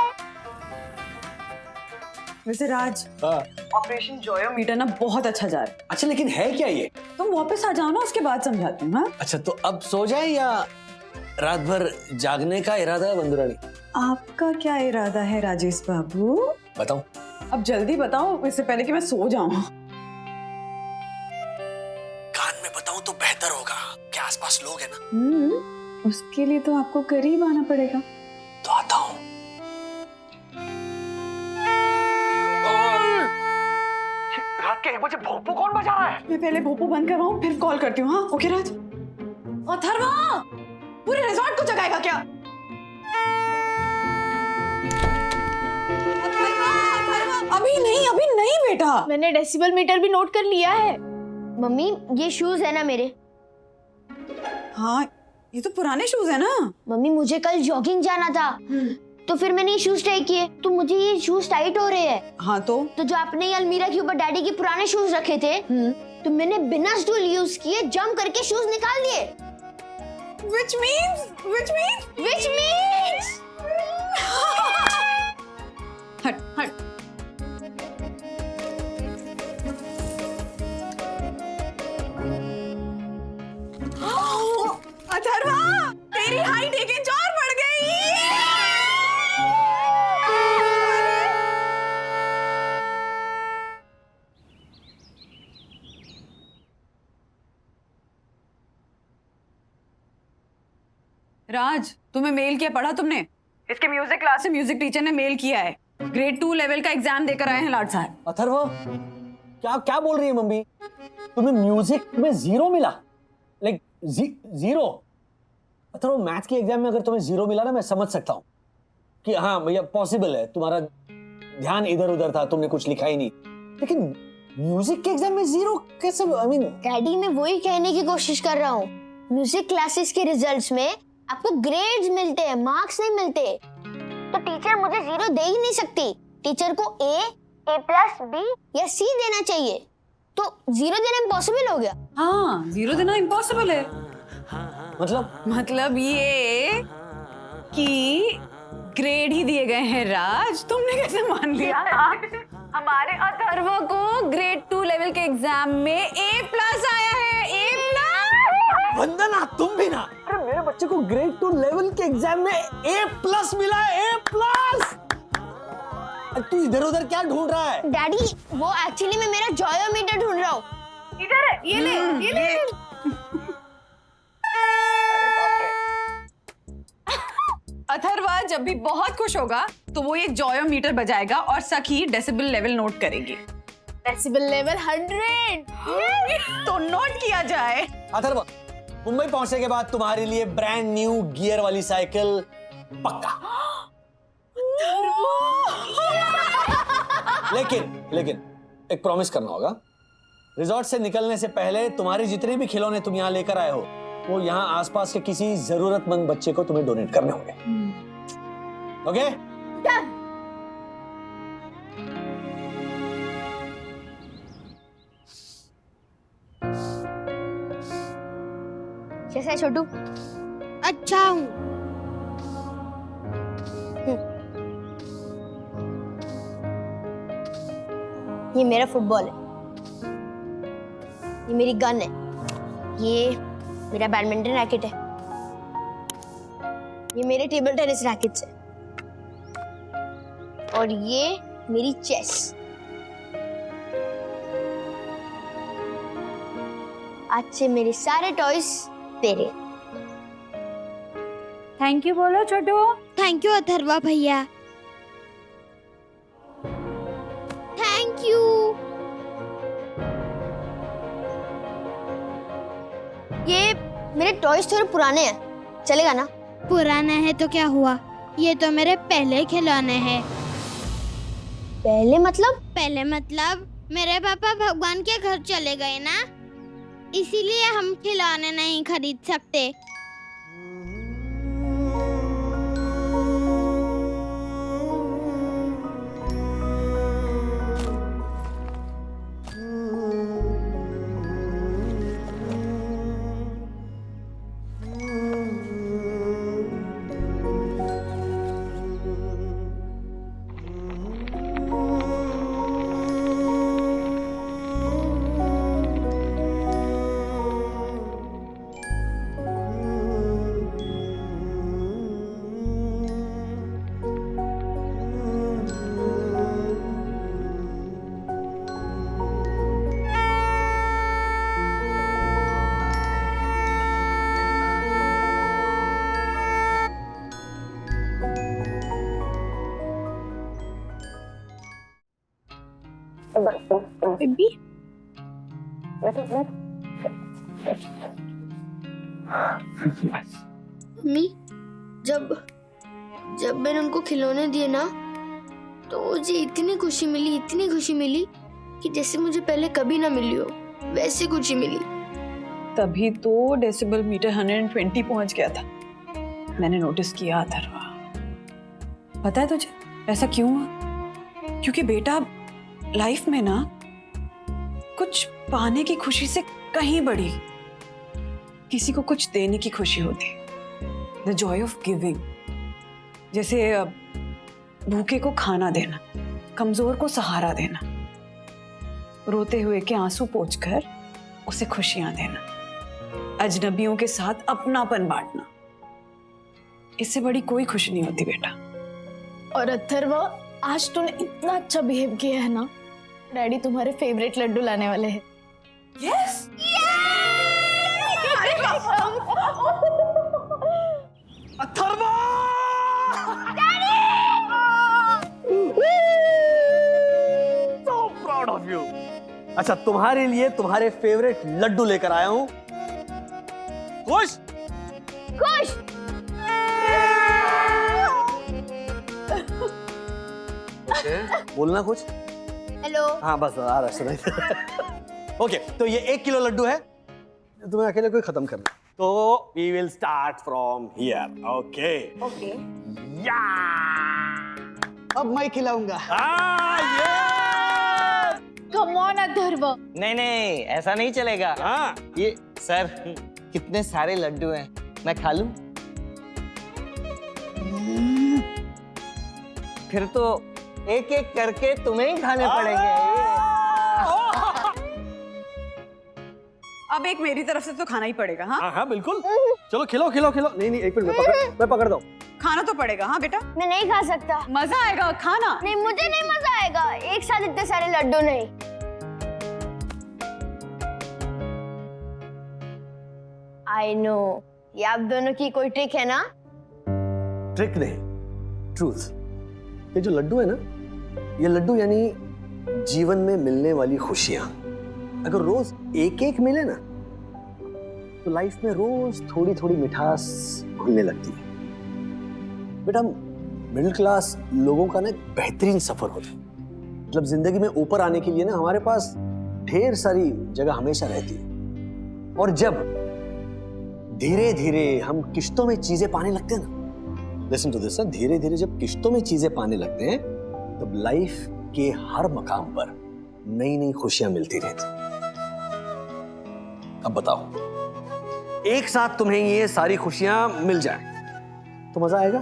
Speaker 2: वैसे राज, ऑपरेशन जोयोमीटर ना बहुत अच्छा जा रहा है।
Speaker 11: अच्छा, लेकिन है क्या ये?
Speaker 2: तुम वापस आ जाओ ना, उसके बाद समझाती हूँ। हाँ,
Speaker 11: अच्छा, तो अब सो जाए या रात भर जागने का इरादा है बंदुरानी?
Speaker 2: आपका क्या इरादा है राजेश बाबू?
Speaker 11: बताओ।
Speaker 2: अब जल्दी बताओ, इससे पहले कि मैं सो जाऊं।
Speaker 11: कान में बताऊं तो बेहतर होगा, क्या आसपास लोग हैं ना?
Speaker 2: उसके लिए तो आपको करीब आना पड़ेगा।
Speaker 11: तो आता हूं। रात के 1 बजे भोपू कौन बजा रहा है?
Speaker 2: मैं पहले भोपू बंद करवाऊं, फिर कॉल करती हूँ। हाँ ओके राज। अथर्वा, पूरे रिजॉर्ट को जगाएगा क्या? अभी नहीं बेटा।
Speaker 6: मैंने डेसिबल मीटर भी नोट कर लिया है।
Speaker 3: मम्मी ये शूज है ना मेरे?
Speaker 2: हाँ, ये तो पुराने शूज है ना।
Speaker 3: मम्मी मुझे कल जॉगिंग जाना था, तो फिर मैंने ये शूज ट्राई किए, तो मुझे ये शूज टाइट हो रहे हैं।
Speaker 2: हाँ तो
Speaker 3: जो आपने ये अलमीरा के ऊपर डैडी के पुराने शूज रखे थे, तो मैंने बिना स्टूल यूज किए जंप करके शूज निकाल दिए।
Speaker 2: Which means हट। अथर्वा, तेरी हाइट 1 इंच और बढ़ गई। राज, तुम्हें मेल किया, पढ़ा तुमने? इसके म्यूजिक क्लास से म्यूजिक टीचर ने मेल किया है, ग्रेड 2 लेवल का एग्जाम देकर आए हैं लाड साहब।
Speaker 11: अथर्व, क्या बोल रही है मम्मी? तुम्हें म्यूजिक में 0 मिला? लाइक 0? अथर्व, मैथ्स के एग्जाम में अगर तुम्हें 0 मिला ना, मैं समझ सकता हूँ कि हाँ भैया पॉसिबल है, तुम्हारा ध्यान इधर उधर था, तुमने कुछ लिखा ही नहीं। लेकिन म्यूजिक के एग्जाम में 0 कैसे? आई मीन
Speaker 3: डैडी मैं वही कहने की कोशिश कर रहा हूँ, म्यूजिक क्लासेस के रिजल्ट्स में आपको ग्रेड्स मिलते हैं, मार्क्स नहीं मिलते। तो टीचर मुझे 0 दे ही नहीं सकती, टीचर को A+, B या C देना चाहिए। तो 0 देना इम्पॉसिबल हो गया।
Speaker 2: हाँ, 0 देना इम्पॉसिबल है। मतलब ये कि ग्रेड ही दिए गए हैं। राज, तुमने कैसे मान लिया? हमारे अथर्व को ग्रेड 2 लेवल के एग्जाम में A+ आया है। A+।
Speaker 11: वंदना, तुम भी ना। अरे मेरे बच्चे को ग्रेड 2 लेवल के एग्जाम में A+ मिला है, A+। तू इधर उधर क्या ढूंढ रहा है?
Speaker 3: डैडी वो एक्चुअली मैं मेरा जॉयोमीटर ढूंढ रहा हूँ।
Speaker 2: इधर है, ये ले। अथर्वा जब भी बहुत खुश होगा तो वो ये जॉयोमीटर बजाएगा और सखी डेसिबल लेवल नोट करेगी।
Speaker 6: डेसिबल लेवल 100
Speaker 2: तो नोट किया जाए।
Speaker 11: अथर्व, मुंबई पहुंचने के बाद तुम्हारे लिए ब्रांड न्यू गियर वाली साइकिल पक्का। लेकिन एक प्रॉमिस करना होगा, रिजॉर्ट से निकलने से पहले तुम्हारे जितने भी खिलौने तुम यहाँ लेकर आए हो वो यहाँ आसपास के किसी जरूरतमंद बच्चे को तुम्हें डोनेट करने होंगे। ओके?
Speaker 3: कैसा है छोटू? अच्छा हूँ। ये मेरा फुटबॉल है, ये मेरी गन है, ये मेरा बैडमिंटन रैकेट है, ये मेरे टेबल टेनिस रैकेट्स है, और ये मेरी चेस। आज से मेरे सारे टॉयज तेरे।
Speaker 6: थैंक यू बोलो छोटू।
Speaker 3: थैंक यू अथर्वा भैया। Thank you. ये मेरे टॉयज थोड़े पुराने हैं, चलेगा ना?
Speaker 14: पुराना है तो क्या हुआ, ये तो मेरे पहले खिलौने हैं।
Speaker 3: पहले मतलब?
Speaker 14: पहले मतलब मेरे पापा भगवान के घर चले गए ना, इसीलिए हम खिलौने नहीं खरीद सकते।
Speaker 6: बेबी
Speaker 3: मम्मी, जब मैंने उनको खिलौने दिए ना तो मुझे इतनी खुशी मिली कि जैसे मुझे पहले कभी ना मिली हो वैसी खुशी मिली।
Speaker 2: तभी तो डेसिबल मीटर 120 पहुंच गया था। मैंने नोटिस किया अथर्वा। पता है तुझे ऐसा क्यों हुआ? क्योंकि बेटा लाइफ में ना कुछ पाने की खुशी से कहीं बड़ी किसी को कुछ देने की खुशी होती, द जॉय ऑफ गिविंग। जैसे भूखे को खाना देना, कमजोर को सहारा देना, रोते हुए के आंसू पोंछकर उसे खुशियां देना, अजनबियों के साथ अपनापन बांटना, इससे बड़ी कोई खुशी नहीं होती बेटा।
Speaker 6: और अथर्वा, आज तूने इतना अच्छा बिहेव किया है ना, डैडी तुम्हारे फेवरेट लड्डू लाने वाले हैं।
Speaker 2: Yes
Speaker 11: Atharva! So proud of you. अच्छा, तुम्हारे लिए तुम्हारे फेवरेट लड्डू लेकर आया हूं। खुश?
Speaker 3: खुश।
Speaker 11: बोलना कुछ?
Speaker 3: हेलो।
Speaker 11: हाँ बस आ रहा है। ओके, तो ये 1 किलो लड्डू है, तुम्हें अकेले कोई खत्म करना। तो we will start from here. Okay
Speaker 3: okay.
Speaker 11: Yeah
Speaker 10: अब मैं खिलाऊंगा।
Speaker 6: Come on Atharva.
Speaker 10: नहीं ऐसा नहीं चलेगा।
Speaker 11: हाँ
Speaker 10: ये सर कितने सारे लड्डू हैं, मैं खा लूं? फिर तो एक एक करके तुम्हें ही खाने पड़ेंगे।
Speaker 2: अब एक मेरी तरफ से तो खाना ही पड़ेगा। हाँ
Speaker 11: हाँ बिल्कुल। चलो खिलो। नहीं एक मिनट, मैं पकड़ दो।
Speaker 2: खाना तो पड़ेगा। हाँ बेटा,
Speaker 3: मैं नहीं खा सकता।
Speaker 2: मजा आएगा खाना।
Speaker 3: नहीं, मुझे नहीं मजा आएगा, एक साथ इतने सारे लड्डू नहीं। आई नो, ये आप दोनों की कोई ट्रिक है ना?
Speaker 11: ट्रिक नहीं, ट्रूथ। ये जो लड्डू है ना, ये लड्डू यानी जीवन में मिलने वाली खुशियां। अगर रोज एक एक मिले ना तो लाइफ में रोज थोड़ी थोड़ी मिठास घुलने लगती है। बेटा, मिडिल क्लास लोगों का ना बेहतरीन सफर होता है। मतलब जिंदगी में ऊपर आने के लिए ना हमारे पास ढेर सारी जगह हमेशा रहती है, और जब धीरे धीरे हम किश्तों में चीजें पाने लगते हैं ना, लिसन टू दिस, धीरे धीरे जब किश्तों में चीजें पाने लगते हैं तब लाइफ के हर मकाम पर नई नई खुशियां मिलती रहती। अब बताओ, एक साथ तुम्हें ये सारी खुशियां मिल जाए तो मजा आएगा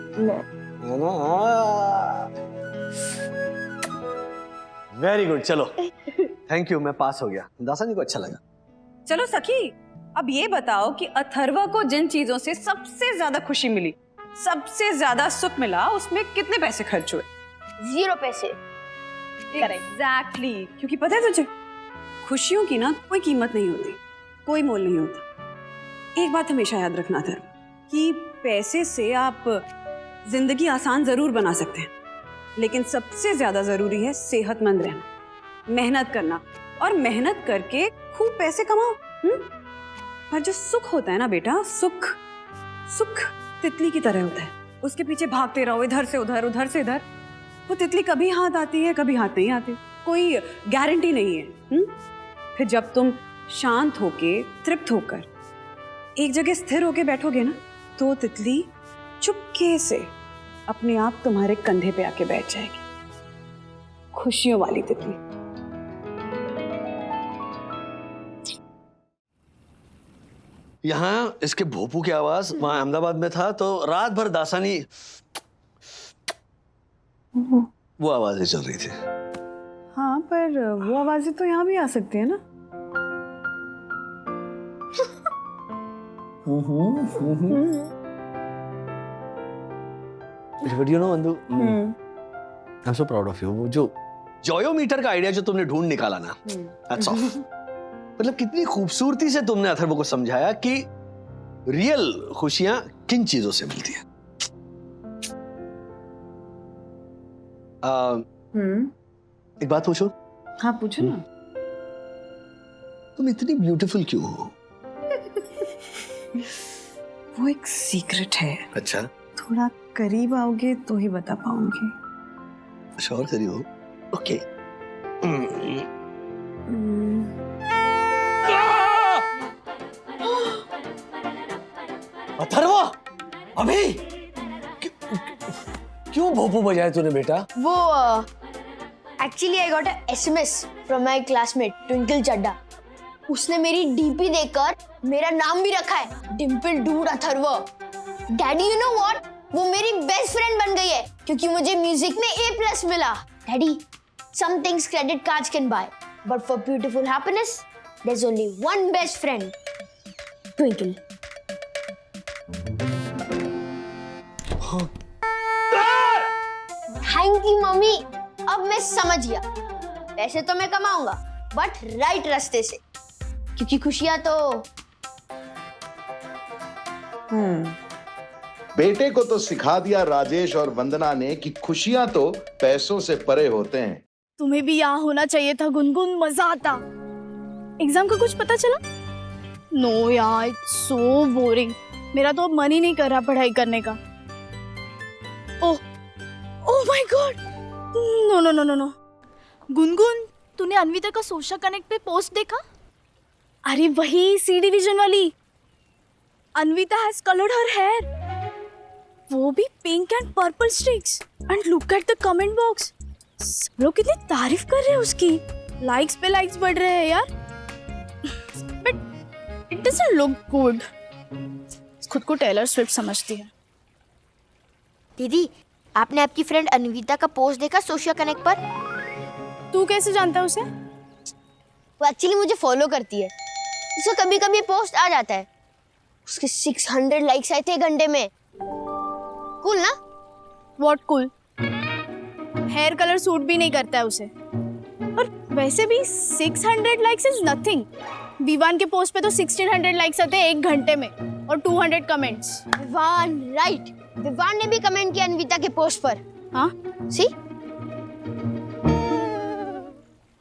Speaker 11: है ना? वेरी गुड, चलो थैंक यू, मैं पास हो गया। दासानी को अच्छा लगा।
Speaker 2: चलो सखी, अब ये बताओ कि अथर्वा को जिन चीजों से सबसे ज्यादा खुशी मिली, सबसे ज्यादा सुख मिला, उसमें कितने पैसे खर्च हुए?
Speaker 3: 0 पैसे।
Speaker 2: एग्जैक्टली, क्योंकि पता है तुझे, खुशियों की ना कोई कीमत नहीं होती, कोई मोल नहीं होता। एक बात हमेशा याद रखना था कि पैसे से आप जिंदगी आसान जरूर बना सकते हैं, लेकिन सबसे ज्यादा जरूरी है सेहतमंद रहना, मेहनत करना, और मेहनत करके खूब पैसे कमाओ। पर जो सुख होता है ना बेटा, सुख तितली की तरह होता है। उसके पीछे भागते रहो, इधर से उधर, उधर से इधर। वो तितली कभी हाथ आती है, कभी हाथ नहीं आती, कोई गारंटी नहीं है। फिर जब तुम शांत होके, तृप्त होकर एक जगह स्थिर होके बैठोगे ना, तो तितली चुपके से अपने आप तुम्हारे कंधे पे आके बैठ जाएगी, खुशियों वाली तितली।
Speaker 11: यहाँ इसके भोपू की आवाज वहां अहमदाबाद में था तो रात भर दासानी वो आवाजें चल रही थी।
Speaker 2: हाँ, पर वो आवाजें तो यहाँ भी आ सकती है ना।
Speaker 11: But you know, Andu, I'm so proud of you. वो जो जॉयोमीटर का आइडिया जो तुमने ढूंढ निकाला ना, that's all. मतलब कितनी खूबसूरती से तुमने अथर्व को समझाया कि रियल खुशियां किन चीजों से मिलती हैं। एक बात पूछो?
Speaker 2: हाँ, पूछो ना।
Speaker 11: तुम इतनी ब्यूटीफुल क्यों हो?
Speaker 2: वो एक सीक्रेट है।
Speaker 11: अच्छा,
Speaker 2: थोड़ा करीब आओगे तो ही बता पाऊंगी।
Speaker 11: श्योर करियो। ओके। अथर्वा, अभी क्यों भोपू बजाया तूने बेटा?
Speaker 3: वो actually I got a SMS from my classmate Twinkle Chadda. उसने मेरी डीपी देखकर मेरा नाम भी रखा है, Dimple dude Atharva. Daddy you know what, वो मेरी बेस्ट फ्रेंड बन गई है क्योंकि मुझे म्यूजिक में A+ मिला। Daddy, some things credit cards can buy, but for beautiful happiness, there's only one best friend, Twinkle. Thank you mummy, अब मैं समझ गया। पैसे तो मैं कमाऊंगा, बट राइट रास्ते से, क्योंकि खुशियां तो
Speaker 15: बेटे को तो सिखा दिया राजेश और वंदना ने कि खुशियां तो पैसों से परे होते हैं।
Speaker 6: तुम्हें भी यहाँ होना चाहिए था गुनगुन, मजा आता। एग्जाम का कुछ पता चला? नो यार, इट्स सो बोरिंग। मेरा तो अब मन ही नहीं कर रहा पढ़ाई करने का। Oh my god, no no no no no. Gungun, तूने अन्विता का सोशल कनेक्ट पे पोस्ट देखा? अरे वही C डिवीजन वाली। Anvita has coloured her hair, वो भी pink and purple streaks. And look at the comment box, सब लोग कितनी तारीफ कर रहे हैं उसकी। लाइक्स पे लाइक्स बढ़ रहे हैं यार, but it doesn't look good. खुद को टेलर स्विफ्ट समझती है।
Speaker 3: दीदी, आपने आपकी फ्रेंड अन्विता का पोस्ट देखा सोशल कनेक्ट पर?
Speaker 6: तू कैसे जानता है उसे?
Speaker 3: वो एक्चुअली मुझे फॉलो करती है, उसका कभी कभी पोस्ट आ जाता है। उसके 600 लाइक्स आए थे 1 घंटे में। कूल ना?
Speaker 6: What cool? Hair colour suit भी नहीं करता है उसे। और वैसे भी 600 लाइक्स इज नथिंग। विवान के पोस्ट पे तो 1600 लाइक्स आते हैं 1 घंटे में, और 200 कमेंट्स।
Speaker 3: विवान, राइट, विवान ने भी कमेंट किया अन्विता के पोस्ट पर।
Speaker 6: हाँ,
Speaker 3: see,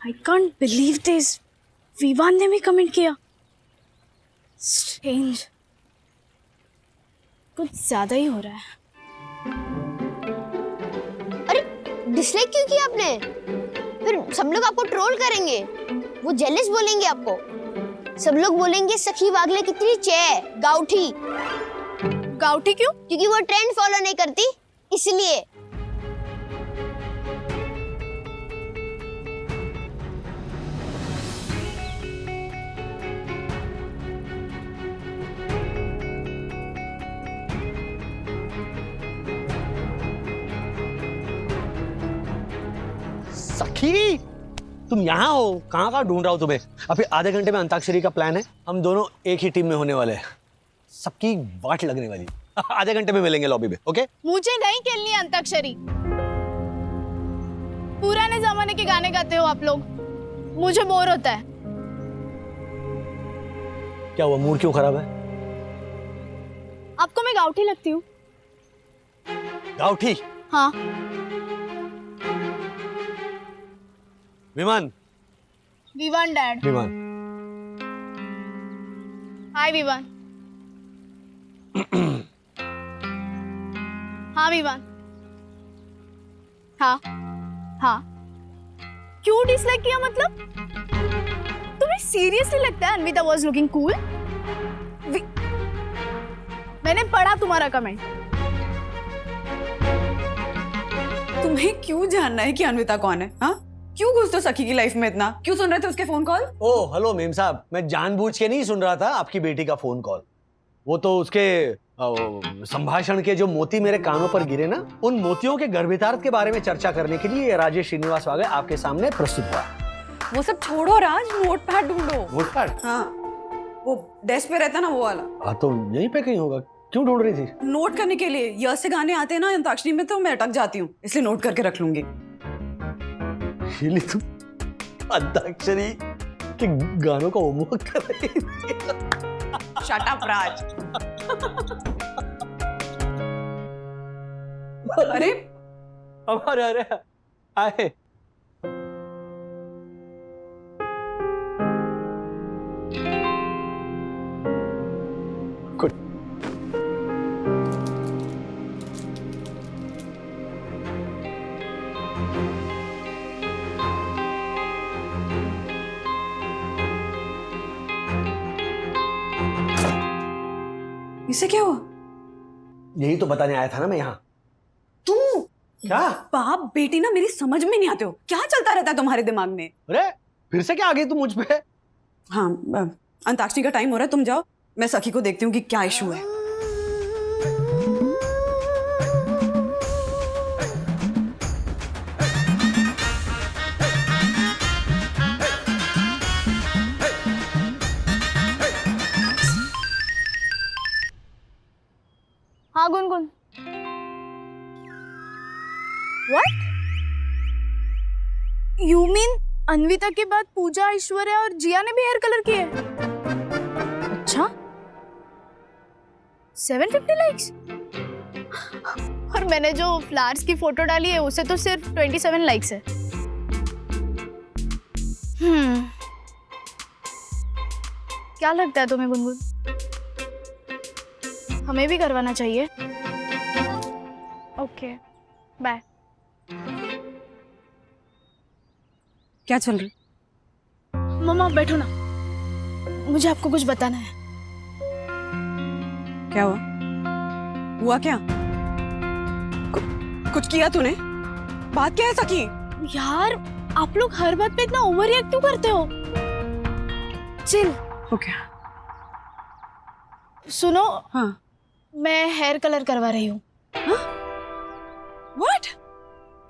Speaker 6: I can't believe this. Vivaan ने भी कमेंट किया। स्ट्रेंज, कुछ ज्यादा ही हो रहा है।
Speaker 3: अरे डिसलाइक क्यों किया आपने? फिर सब लोग आपको ट्रोल करेंगे, वो जेलस बोलेंगे आपको। सब लोग बोलेंगे सखी वागले कितनी चे गाउठी।
Speaker 6: गाउठी क्यों?
Speaker 3: क्योंकि वो ट्रेंड फॉलो नहीं करती, इसलिए।
Speaker 11: सखी, तुम यहाँ हो? कहाँ ढूंढ रहा हूँ तुम्हें। अभी आधे घंटे में अंताक्षरी का प्लान है, हम दोनों एक ही टीम में होने वाले हैं। सबकी वाट लगने वाली। आधे घंटे में मिलेंगे लॉबी में, ओके?
Speaker 6: मुझे नहीं खेलनी है अंताक्षरी। पुराने जमाने के गाने गाते हो आप लोग, मुझे बोर होता है।
Speaker 11: क्या हुआ, मूड क्यों खराब है?
Speaker 6: आपको मैं गाउठी लगती हूँ?
Speaker 11: गाउठी?
Speaker 6: हाँ।
Speaker 11: विमान।
Speaker 6: विवान डैड।
Speaker 11: विमान।
Speaker 6: हाय विवान। हाँ विवान। हाँ हाँ। क्यों डिसलाइक किया मतलब? तुम्हें सीरियसली लगता है अन्विता वाज लुकिंग कूल? मैंने पढ़ा तुम्हारा कमेंट।
Speaker 2: तुम्हें क्यों जानना है कि अन्विता कौन है? हाँ, क्यों घुसते हो सखी की लाइफ में इतना? क्यों सुन रहे थे उसके phone call?
Speaker 11: Oh hello ma'am साहब, मैं जानबूझ के नहीं सुन रहा था आपकी बेटी का फोन कॉल। वो तो उसके संभाषण के जो मोती मेरे कानों पर गिरे ना, उन मोतियों के गर्भितार्थ के बारे में चर्चा करने के लिए राजेश श्रीनिवास वागे आपके सामने प्रस्तुत हुआ।
Speaker 2: वो सब छोड़ो राज, नोटपैड ढूंढो।
Speaker 11: नोटपैड?
Speaker 2: हाँ, वो डेस्क पे रहता ना वो वाला।
Speaker 11: हाँ तो यहीं पे कहीं होगा। क्यों ढूंढ रही थी?
Speaker 2: नोट करने के लिए। यह से गाने आते हैं ना अंताक्षरी में, तो मैं अटक जाती हूँ, इसलिए नोट करके रख लूंगी।
Speaker 11: तुम अंताक्षरी के गानों का होमवर्क कर रही थी?
Speaker 2: शट अप राज। अरे
Speaker 11: हमारे अरे आए। गुड।
Speaker 2: इसे क्या हुआ?
Speaker 11: यही तो बताने आया था ना मैं यहाँ।
Speaker 2: तू
Speaker 11: क्या?
Speaker 2: बाप बेटी ना मेरी समझ में नहीं आते हो। क्या चलता रहता है तुम्हारे दिमाग में?
Speaker 11: अरे फिर से क्या आ गई तू मुझ पे?
Speaker 2: हाँ, अंताक्षरी का टाइम हो रहा है, तुम जाओ, मैं सखी को देखती हूँ कि क्या इशू है।
Speaker 6: हाँ Gungun. What? You mean Anvita के बाद पूजा, ऐश्वर्या और जिया ने भी हेयर कलर किए? अच्छा, 750 लाइक्स। और मैंने जो फ्लावर्स की फोटो डाली है उसे तो सिर्फ 27 लाइक्स है। क्या लगता है तुम्हें गुनगुन, हमें भी करवाना चाहिए? Okay, bye.
Speaker 2: क्या चल रही?
Speaker 6: मम्मा बैठो ना, मुझे आपको कुछ बताना है।
Speaker 2: क्या हुआ? हुआ क्या? कुछ किया तूने? बात क्या है सखी?
Speaker 6: यार आप लोग हर बात पे इतना ओवर रिएक्ट क्यों करते हो? चिल।
Speaker 2: ओके।
Speaker 6: सुनो।
Speaker 2: हाँ।
Speaker 6: मैं हेयर कलर करवा रही हूँ।
Speaker 2: व्हाट?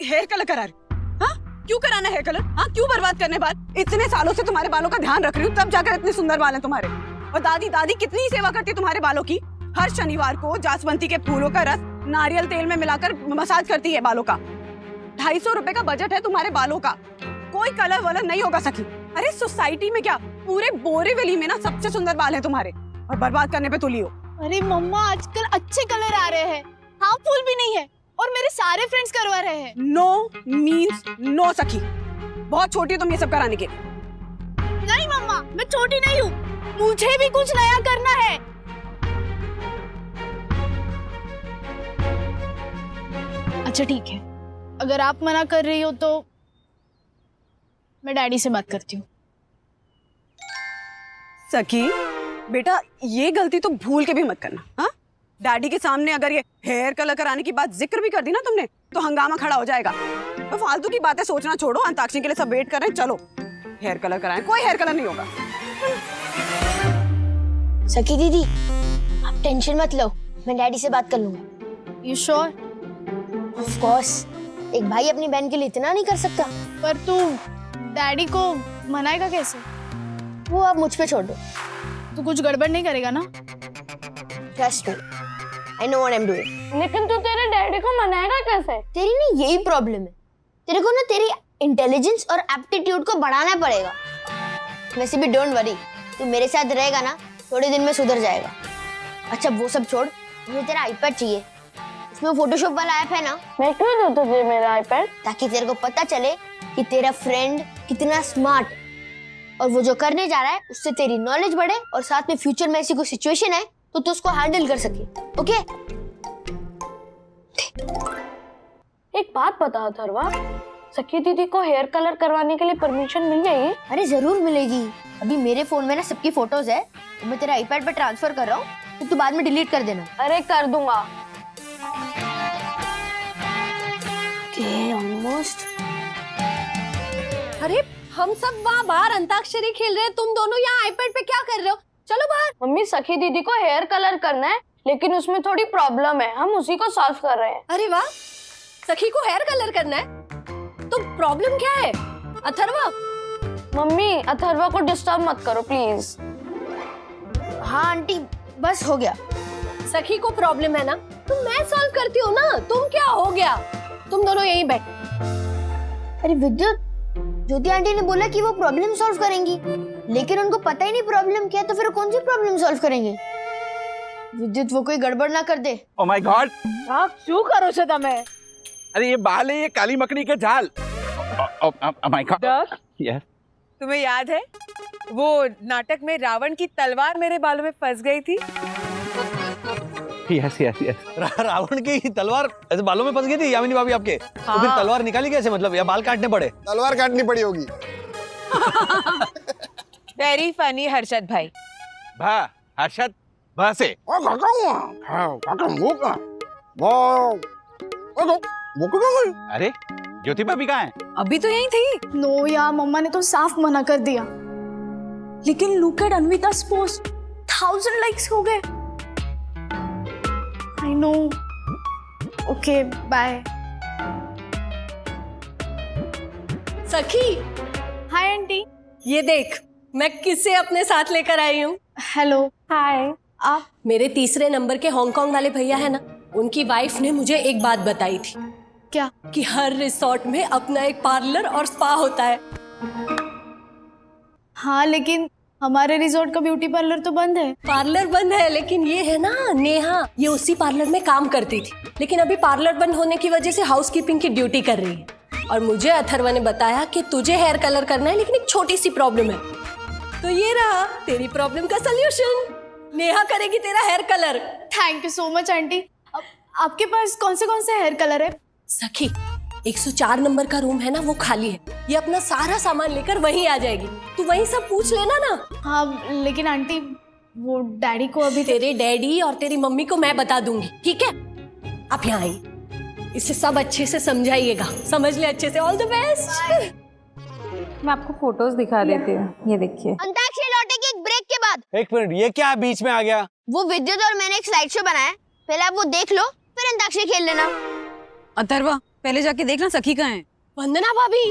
Speaker 2: हेयर कलर करा रही? हाँ? क्यों कराना हेयर कलर? हाँ, क्यों बर्बाद करने बाल? इतने सालों से तुम्हारे बालों का ध्यान रख रही हूँ, तब जाकर इतने सुंदर बाल हैं तुम्हारे। और दादी कितनी सेवा करती है तुम्हारे बालों की। हर शनिवार को जासवंती के फूलों का रस नारियल तेल में मिलाकर मसाज करती है बालों का। 250 रुपए का बजट है तुम्हारे बालों का। कोई कलर वलर नहीं होगा सखी। अरे सोसाइटी में क्या, पूरे बोरीवली में ना सबसे सुंदर बाल हैं तुम्हारे, और बर्बाद करने पे तुली हो।
Speaker 6: अरे मम्मा आजकल अच्छे कलर आ रहे हैं, हार्मफुल भी नहीं है, और मेरे सारे फ्रेंड्स करवा रहे हैं।
Speaker 2: नो मीन्स नो सखी, बहुत छोटी हो तुम ये सब कराने के।
Speaker 6: नहीं मम्मा, मैं छोटी नहीं हूँ, मुझे भी कुछ नया करना है। अच्छा ठीक है, अगर आप मना कर रही हो तो मैं डैडी से बात करती हूँ।
Speaker 2: सखी बेटा, ये गलती तो भूल के भी मत करना। हाँ, डैडी के सामने अगर ये हेयर कलर कराने की बात जिक्र भी कर दी ना तुमने तो हंगामा खड़ा हो जाएगा। तो फालतू की बातें सोचना छोड़ो, अंताक्षरी के लिए सब वेट कर रहे हैं, चलो हेयर कलर कराएं। कोई हेयर कलर नहीं होगा।
Speaker 3: सखी दीदी आप टेंशन मत लो, मैं डैडी से बात कर लूंगा।
Speaker 6: You sure?
Speaker 3: ऑफ कोर्स, एक भाई अपनी बहन के लिए इतना नहीं कर सकता।
Speaker 6: पर तू डैडी को मनाएगा कैसे?
Speaker 3: वो आप मुझ पे छोड़ दो।
Speaker 6: तू कुछ गड़बड़ नहीं करेगा ना?
Speaker 3: Trust me, I know what I am doing.
Speaker 13: लेकिन तू तेरे डैडी को मनाएगा कैसे?
Speaker 3: तेरी ना यही प्रॉब्लम है, तेरे को ना तेरी इंटेलिजेंस और एप्टीट्यूड को बढ़ाना पड़ेगा। वैसे भी डोंट वरी, तू मेरे साथ रहेगा ना थोड़े दिन में सुधर जाएगा। अच्छा वो सब छोड़, मुझे तेरा आईपैड चाहिए। इसमें फोटोशॉप वाला ऐप है ना?
Speaker 13: मैं क्यों दूं तुझे मेरा आईपैड?
Speaker 3: ताकि तेरे को पता चले कि तेरा फ्रेंड कितना स्मार्ट, और वो जो करने जा रहा है उससे तेरी नॉलेज बढ़े, और साथ में फ्यूचर में ऐसी कोई सिचुएशन है तो तू उसको हैंडल कर सके। ओके?
Speaker 13: एक बात बता अथर्वा, सखी दीदी को हेयर कलर करवाने के लिए परमिशन मिल जाएगी?
Speaker 3: अरे जरूर मिलेगी। अभी मेरे फोन में ना सबकी फोटोज है, तो मैं तेरा आईपैड पे ट्रांसफर कर रहा हूँ, तो तू बाद में डिलीट कर देना।
Speaker 13: अरे कर दूंगा।
Speaker 3: ऑलमोस्ट।
Speaker 8: अरे हम सब वहाँ बाहर अंताक्षरी खेल रहे हैं, तुम दोनों यहाँ आईपैड पे क्या कर रहे हो? चलो बाहर।
Speaker 13: मम्मी सखी दीदी को हेयर कलर करना है, लेकिन उसमें थोड़ी प्रॉब्लम है, हम उसी को सॉल्व कर रहे हैं।
Speaker 8: अरे वाह, सखी को हेयर कलर करना है तो प्रॉब्लम क्या है? अथर्वा।
Speaker 13: मम्मी अथर्वा को डिस्टर्ब मत करो प्लीज।
Speaker 3: हाँ आंटी, बस हो गया।
Speaker 8: सखी को प्रॉब्लम है ना तो मैं सॉल्व करती हूँ ना, तुम क्या हो गया? तुम दोनों यहीं बैठो।
Speaker 3: अरे विद्युत, ज्योति आंटी ने बोला कि वो प्रॉब्लम सॉल्व करेंगी, लेकिन उनको पता ही नहीं प्रॉब्लम क्या है, तो फिर कौन सी प्रॉब्लम सॉल्व करेंगे? विद्युत वो कोई गड़बड़ ना कर दे।
Speaker 9: ओ माय गॉड,
Speaker 12: શું કરો છો તમે?
Speaker 9: अरे ये बाल है, ये काली मकड़ी के जाल। Oh my God.
Speaker 12: Duck,
Speaker 9: yes.
Speaker 12: तुम्हें याद है वो नाटक में रावण की तलवार मेरे बालों में फंस गई थी?
Speaker 9: Yes yes yes.
Speaker 11: रावण की तलवार ऐसे बालों में फंस गई थी यामिनी भाभी आपके? तो फिर तलवार निकाली कैसे, मतलब या बाल काटने पड़े?
Speaker 1: तलवार काटनी पड़ी होगी।
Speaker 12: वेरी फनी हर्षद भाई।
Speaker 9: भा हर्षद भा से।
Speaker 1: ओ काका वो का वो
Speaker 9: अरे ज्योति भाभी कहाँ है?
Speaker 2: अभी तो यहीं थी।
Speaker 6: नो यार, मम्मा ने तो साफ मना कर दिया। लेकिन look at Anvita's post, 1000 likes हो गए। I know. Okay bye.
Speaker 8: Sakhi.
Speaker 6: Hi aunty.
Speaker 8: ये देख मैं किसे अपने साथ लेकर आई हूँ।
Speaker 6: हेलो।
Speaker 8: हाय। आप मेरे तीसरे नंबर के हांगकांग वाले भैया है ना, उनकी वाइफ ने मुझे एक बात बताई थी।
Speaker 6: क्या?
Speaker 8: कि हर रिसोर्ट में अपना एक पार्लर और स्पा होता है।
Speaker 6: हाँ लेकिन हमारे रिसोर्ट का ब्यूटी पार्लर तो बंद है।
Speaker 8: पार्लर बंद है, लेकिन ये है ना नेहा, ये उसी पार्लर में काम करती थी, लेकिन अभी पार्लर बंद होने की वजह से हाउसकीपिंग की ड्यूटी कर रही है। और मुझे अथर्वा ने बताया कि तुझे हेयर कलर करना है, लेकिन एक छोटी सी प्रॉब्लम है। तो ये रहा तेरी प्रॉब्लम का सोल्यूशन, नेहा करेगी तेरा hair colour.
Speaker 6: Thank you so much aunty. आपके पास कौन से हेयर कलर है?
Speaker 8: सखी 104 नंबर का रूम है ना, वो खाली है, ये अपना सारा सामान लेकर वहीं आ जाएगी, तू वहीं सब पूछ लेना ना।
Speaker 6: हाँ लेकिन आंटी वो डैडी को अभी।
Speaker 8: तेरे डैडी और तेरी मम्मी को मैं बता दूंगी, ठीक है? आप यहाँ आइए, इसे सब अच्छे से समझाइएगा, समझ ले अच्छे से। All the best.
Speaker 12: मैं आपको फोटोज दिखा देती हूँ, ये देखिए।
Speaker 3: अंताक्षरी लौटेगी एक ब्रेक के बाद।
Speaker 11: एक मिनट, ये क्या बीच में आ गया?
Speaker 3: वो विद्युत और मैंने एक स्लाइड शो बनाया है, पहले आप वो देख लो, फिर अंताक्षरी खेल लेना।
Speaker 2: अथर्वा पहले जाके देखना सखी कहाँ है।
Speaker 8: वंदना भाभी।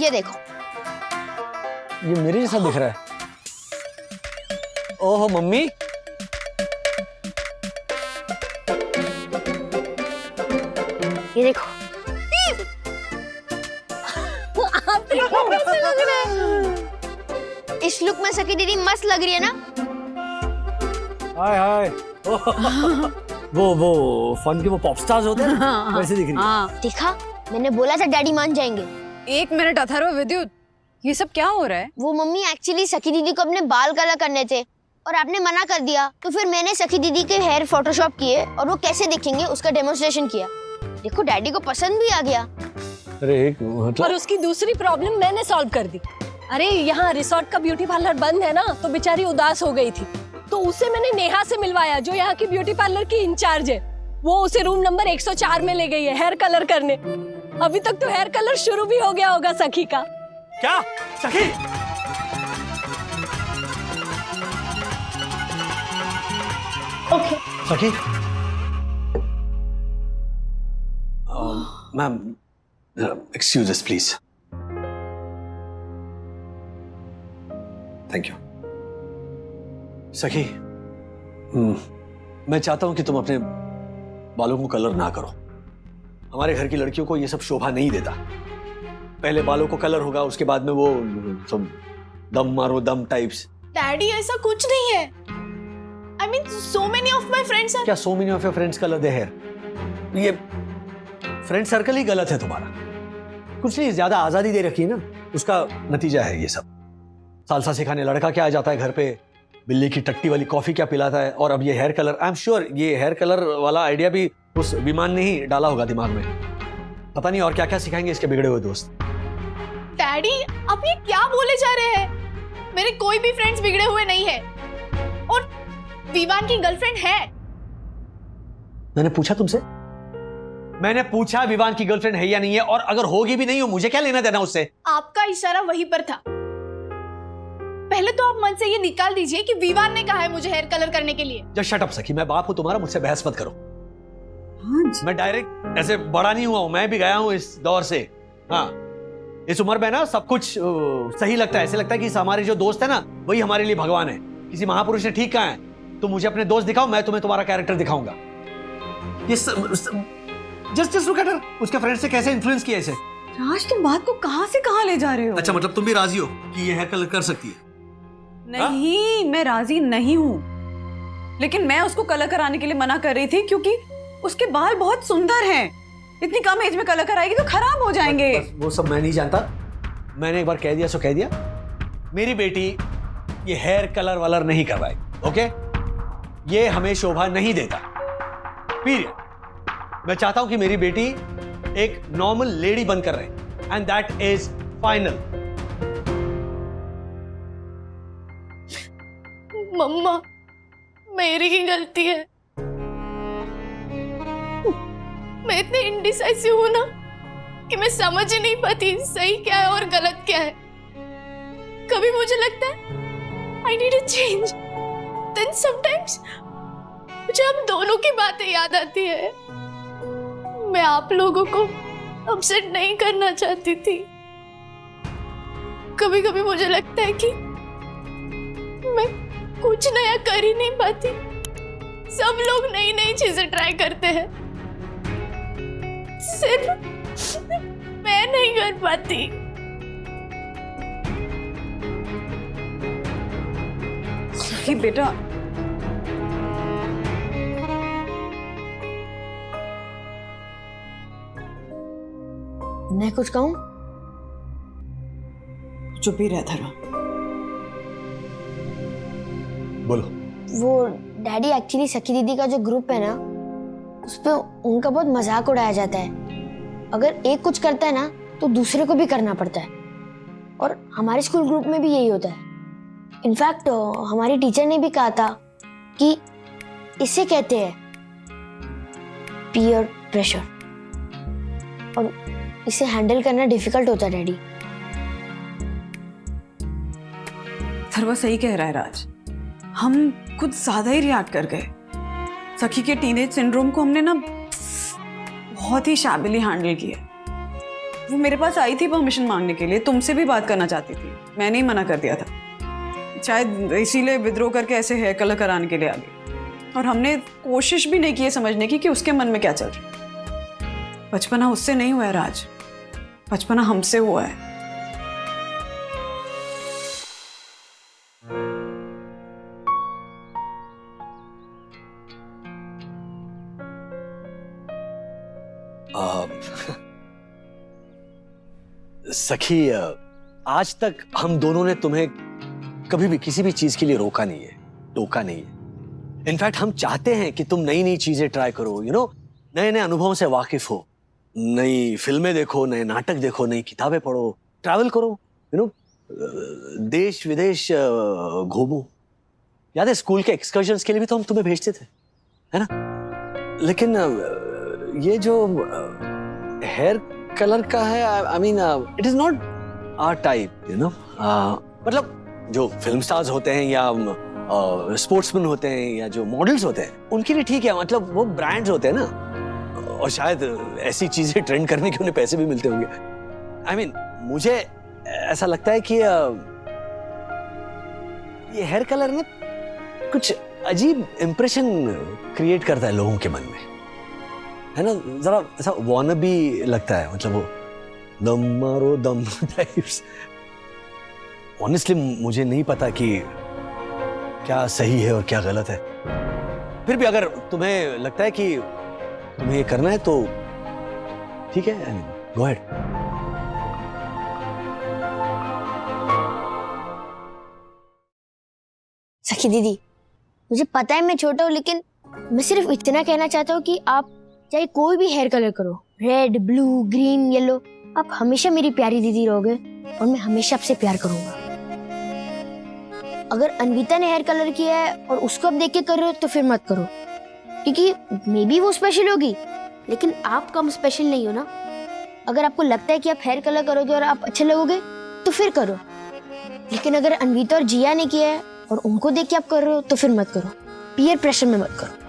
Speaker 3: ये देखो,
Speaker 11: ये मेरे जैसा दिख रहा है। ओहो मम्मी,
Speaker 3: ये देखो।
Speaker 8: आप कैसे लग रहे हैं?
Speaker 3: इस लुक में सखी दीदी मस्त लग रही है ना?
Speaker 11: हाय हाय। वो फन के वो पॉप स्टार्स होते हैं ना, वैसे दिख रही है।
Speaker 3: देखा, मैंने बोला था डैडी मान जाएंगे।
Speaker 2: एक मिनट अथर्व, विद्युत ये सब क्या हो रहा है?
Speaker 3: वो मम्मी एक्चुअली सखी दीदी को अपने बाल कलर करने थे और आपने मना कर दिया, तो फिर मैंने सखी दीदी के हेयर फोटोशॉप किए और वो कैसे दिखेंगे उसका डेमोन्स्ट्रेशन किया। देखो डैडी को पसंद भी आ गया।
Speaker 11: अरे एक मतलब
Speaker 8: और उसकी दूसरी प्रॉब्लम मैंने सॉल्व कर दी। अरे यहाँ रिसोर्ट का ब्यूटी पार्लर बंद है ना, तो बेचारी उदास हो गई थी, तो उससे मैंने नेहा से मिलवाया जो यहाँ की ब्यूटी पार्लर की इंचार्ज है। वो उसे रूम नंबर 104 में ले गई है हेयर कलर करने। अभी तक तो हेयर कलर शुरू भी हो गया होगा सखी का।
Speaker 11: क्या सखी?
Speaker 6: ओके
Speaker 11: सखी ma'am excuse us please. Thank you सखी। मैं चाहता हूं कि तुम अपने बालों को कलर ना करो। हमारे घर की लड़कियों को ये सब शोभा नहीं देता। पहले बालों को कलर होगा, उसके बाद में वो सब दम मारो दम टाइप्स।
Speaker 6: डैडी ऐसा कुछ नहीं है। I mean so many of my friends are.
Speaker 11: क्या so many of your friends colour their hair? ये फ्रेंड सर्कल ही गलत है तुम्हारा। कुछ नहीं, ज्यादा आजादी दे रखी है ना, उसका नतीजा है ये सब। सालसा सिखाने लड़का क्या आ जाता है घर पे, बिल्ली की टट्टी वाली कॉफी क्या पिलाता है, और अब ये hair colour. I am sure ये हेयर कलर वाला आइडिया भी उस विमान ने ही डाला होगा दिमाग में। पता नहीं और क्या क्या सिखाएंगे इसके बिगड़े हुए दोस्त।
Speaker 6: डैडी आप ये क्या बोले जा रहे हैं? मेरे कोई भी फ्रेंड्स बिगड़े हुए नहीं है, और विवान की गर्लफ्रेंड है।
Speaker 11: मैंने पूछा तुमसे? मैंने पूछा विवान की गर्लफ्रेंड है या नहीं है, और अगर होगी भी नहीं हो मुझे क्या लेना देना उससे?
Speaker 6: आपका इशारा वहीं पर था। पहले तो आप मन से ये निकाल दीजिए कि विवान ने कहा है मुझे हेयर कलर करने के लिए।
Speaker 11: जस्ट शट अप सखी, मैं बाप हूं तुम्हारा, मुझसे बहस मत करो। मैं डायरेक्ट ऐसे बड़ा नहीं हुआ हूं, मैं भी गया हूं इस दौर से। हाँ, इस उम्र में ना सब कुछ सही लगता है। ऐसे लगता है कि हमारे जो दोस्त है ना वही हमारे लिए भगवान है। किसी महापुरुष ने ठीक कहा है, तुम मुझे अपने दोस्त दिखाओ, मैं तुम्हें तुम्हारा कैरेक्टर दिखाऊंगा। ये जस्ट लुक एट हर। उसके फ्रेंड से कैसे इन्फ्लुएंस किया इसे।
Speaker 2: राज तुम बात को कहां से कहां ले जा रहे हो?
Speaker 11: अच्छा मतलब तुम भी राजी हो कि ये हेयर कलर कर सकती है?
Speaker 2: नहीं, मैं राजी नहीं हूँ, लेकिन मैं उसको कलर कराने के लिए मना कर रही थी क्योंकि उसके बाल बहुत सुंदर हैं। इतनी कम एज में कलर कराएगी तो खराब हो जाएंगे।
Speaker 11: बस वो सब मैं नहीं जानता। मैंने एक बार कह दिया सो कह दिया। मेरी बेटी ये हेयर कलर वलर नहीं करवाएगी, ओके? ये हमें शोभा नहीं देता, पीरियड। मैं चाहता हूं कि मेरी बेटी एक नॉर्मल लेडी बनकर रहे, एंड दैट इज फाइनल।
Speaker 6: मम्मा मेरी ही गलती है। मैं इतनी इंडिसाइसिव हूं ना कि मैं समझ ही नहीं पाती सही क्या है और गलत क्या है। कभी मुझे लगता है I need a change, then sometimes मुझे हम दोनों की बातें याद आती है। मैं आप लोगों को अपसेट नहीं करना चाहती थी। कभी कभी मुझे लगता है कि मैं कुछ नया कर ही नहीं पाती। सब लोग नई नई चीजें ट्राई करते हैं, सिर्फ मैं नहीं कर पाती।
Speaker 2: सखी बेटा,
Speaker 3: मैं कुछ कहूं?
Speaker 2: चुप ही रहता रहा।
Speaker 11: बोलो।
Speaker 3: वो डैडी एक्चुअली सखी दीदी का जो ग्रुप है ना, उस पे उनका बहुत मजाक उड़ाया जाता है। अगर एक कुछ करता है ना तो दूसरे को भी करना पड़ता है, और हमारे स्कूल ग्रुप में भी यही होता है। इनफैक्ट हमारी टीचर ने भी कहा था कि इसे कहते हैं पीयर प्रेशर, और इसे हैंडल करना डिफिकल्ट होता है डैडी।
Speaker 2: थरवा सही कह रहा है राज, हम खुद ज्यादा ही रिएक्ट कर गए। सखी के टीनेज सिंड्रोम को हमने ना बहुत ही शैबिली हैंडल किया। वो मेरे पास आई थी परमिशन मांगने के लिए, तुमसे भी बात करना चाहती थी, मैंने ही मना कर दिया था। शायद इसीलिए विद्रोह करके ऐसे हेयर कलर कराने के लिए आ गई, और हमने कोशिश भी नहीं की समझने की कि उसके मन में क्या चल रहा है। बचपना उससे नहीं हुआ है राज, बचपना हमसे हुआ है।
Speaker 11: सखी, आज तक हम दोनों ने तुम्हें कभी भी किसी भी चीज के लिए रोका नहीं है, टोका नहीं है। इनफैक्ट हम चाहते हैं कि तुम नई नई चीजें ट्राई करो, नए नए अनुभवों से वाकिफ हो। नई फिल्में देखो, नए नाटक देखो, नई किताबें पढ़ो, ट्रैवल करो, देश विदेश घूमो। याद है स्कूल के एक्सकर्शंस के लिए भी तो हम तुम्हें भेजते थे, है ना? लेकिन ये जो हेयर कलर का है, I mean it is not our type, मतलब जो फिल्म स्टार्स होते हैं या स्पोर्ट्समैन होते हैं या जो मॉडल्स होते हैं उनके लिए ठीक है, मतलब वो ब्रांड्स होते हैं ना, और शायद ऐसी चीजें ट्रेंड करने के उन्हें पैसे भी मिलते होंगे। आई मीन मुझे ऐसा लगता है कि ये हेयर कलर ना कुछ अजीब इंप्रेशन क्रिएट करता है लोगों के मन में, है ना? जरा ऐसा वॉनबी लगता है, मतलब वो दम मारो दम टाइप्स। ऑनेस्टली मुझे नहीं पता कि क्या सही है और क्या गलत है। फिर भी अगर तुम्हें लगता है कि तुम्हें ये करना है तो ठीक है, गो अहेड।
Speaker 3: सखी दीदी, मुझे पता है मैं छोटा हूँ, लेकिन मैं सिर्फ इतना कहना चाहता हूँ कि आप चाहे कोई भी हेयर कलर करो, रेड, ब्लू, ग्रीन, येलो, आप हमेशा मेरी प्यारी दीदी रहोगे और मैं हमेशा आपसे प्यार करूंगा। अगर अन्विता ने हेयर कलर किया है और उसको आप देख के कर रहे हो तो फिर मत करो, क्योंकि मे बी वो स्पेशल होगी, लेकिन आप कम स्पेशल नहीं हो ना। अगर आपको लगता है कि आप हेयर कलर करोगे और आप अच्छे लगोगे तो फिर करो, लेकिन अगर अन्विता और जिया ने किया है और उनको देख के आप कर रहे हो तो फिर मत करो, पीयर प्रेशर में मत करो।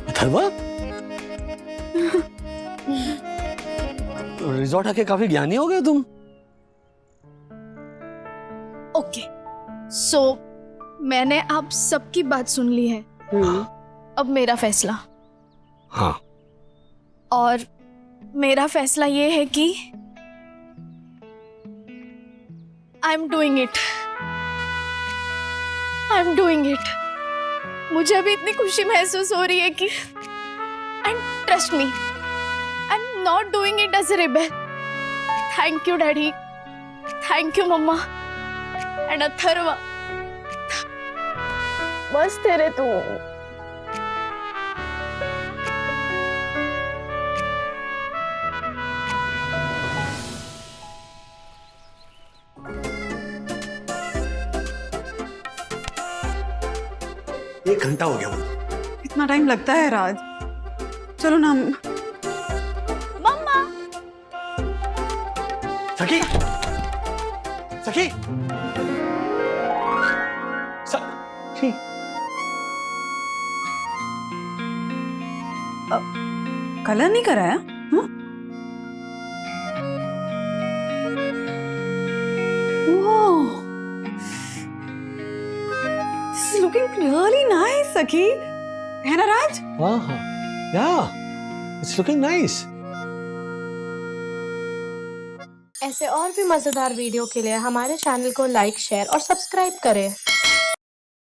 Speaker 11: अथर्वा, रिजॉर्ट आके काफी ज्ञानी हो गए तुम।
Speaker 6: ओके, सो मैंने आप सबकी बात सुन ली है। अब मेरा फैसला।
Speaker 11: हाँ।
Speaker 6: और मेरा फैसला ये है कि I am doing it. I am doing it. मुझे अभी इतनी खुशी महसूस हो रही है कि and trust me, I am not doing it as a rebel. Thank you daddy, thank you mamma and Atharva, बस तेरे तू।
Speaker 11: एक घंटा हो गया।
Speaker 2: इतना टाइम लगता है राज? चलो ना।
Speaker 6: मम्मा।
Speaker 11: सखी, सखी, सखी।
Speaker 2: कलर नहीं कराया? Looking really nice, सखी, है ना राज?
Speaker 11: हाँ हाँ, yeah, it's looking nice.
Speaker 16: ऐसे और भी मजेदार वीडियो के लिए हमारे चैनल को लाइक, शेयर और सब्सक्राइब करें।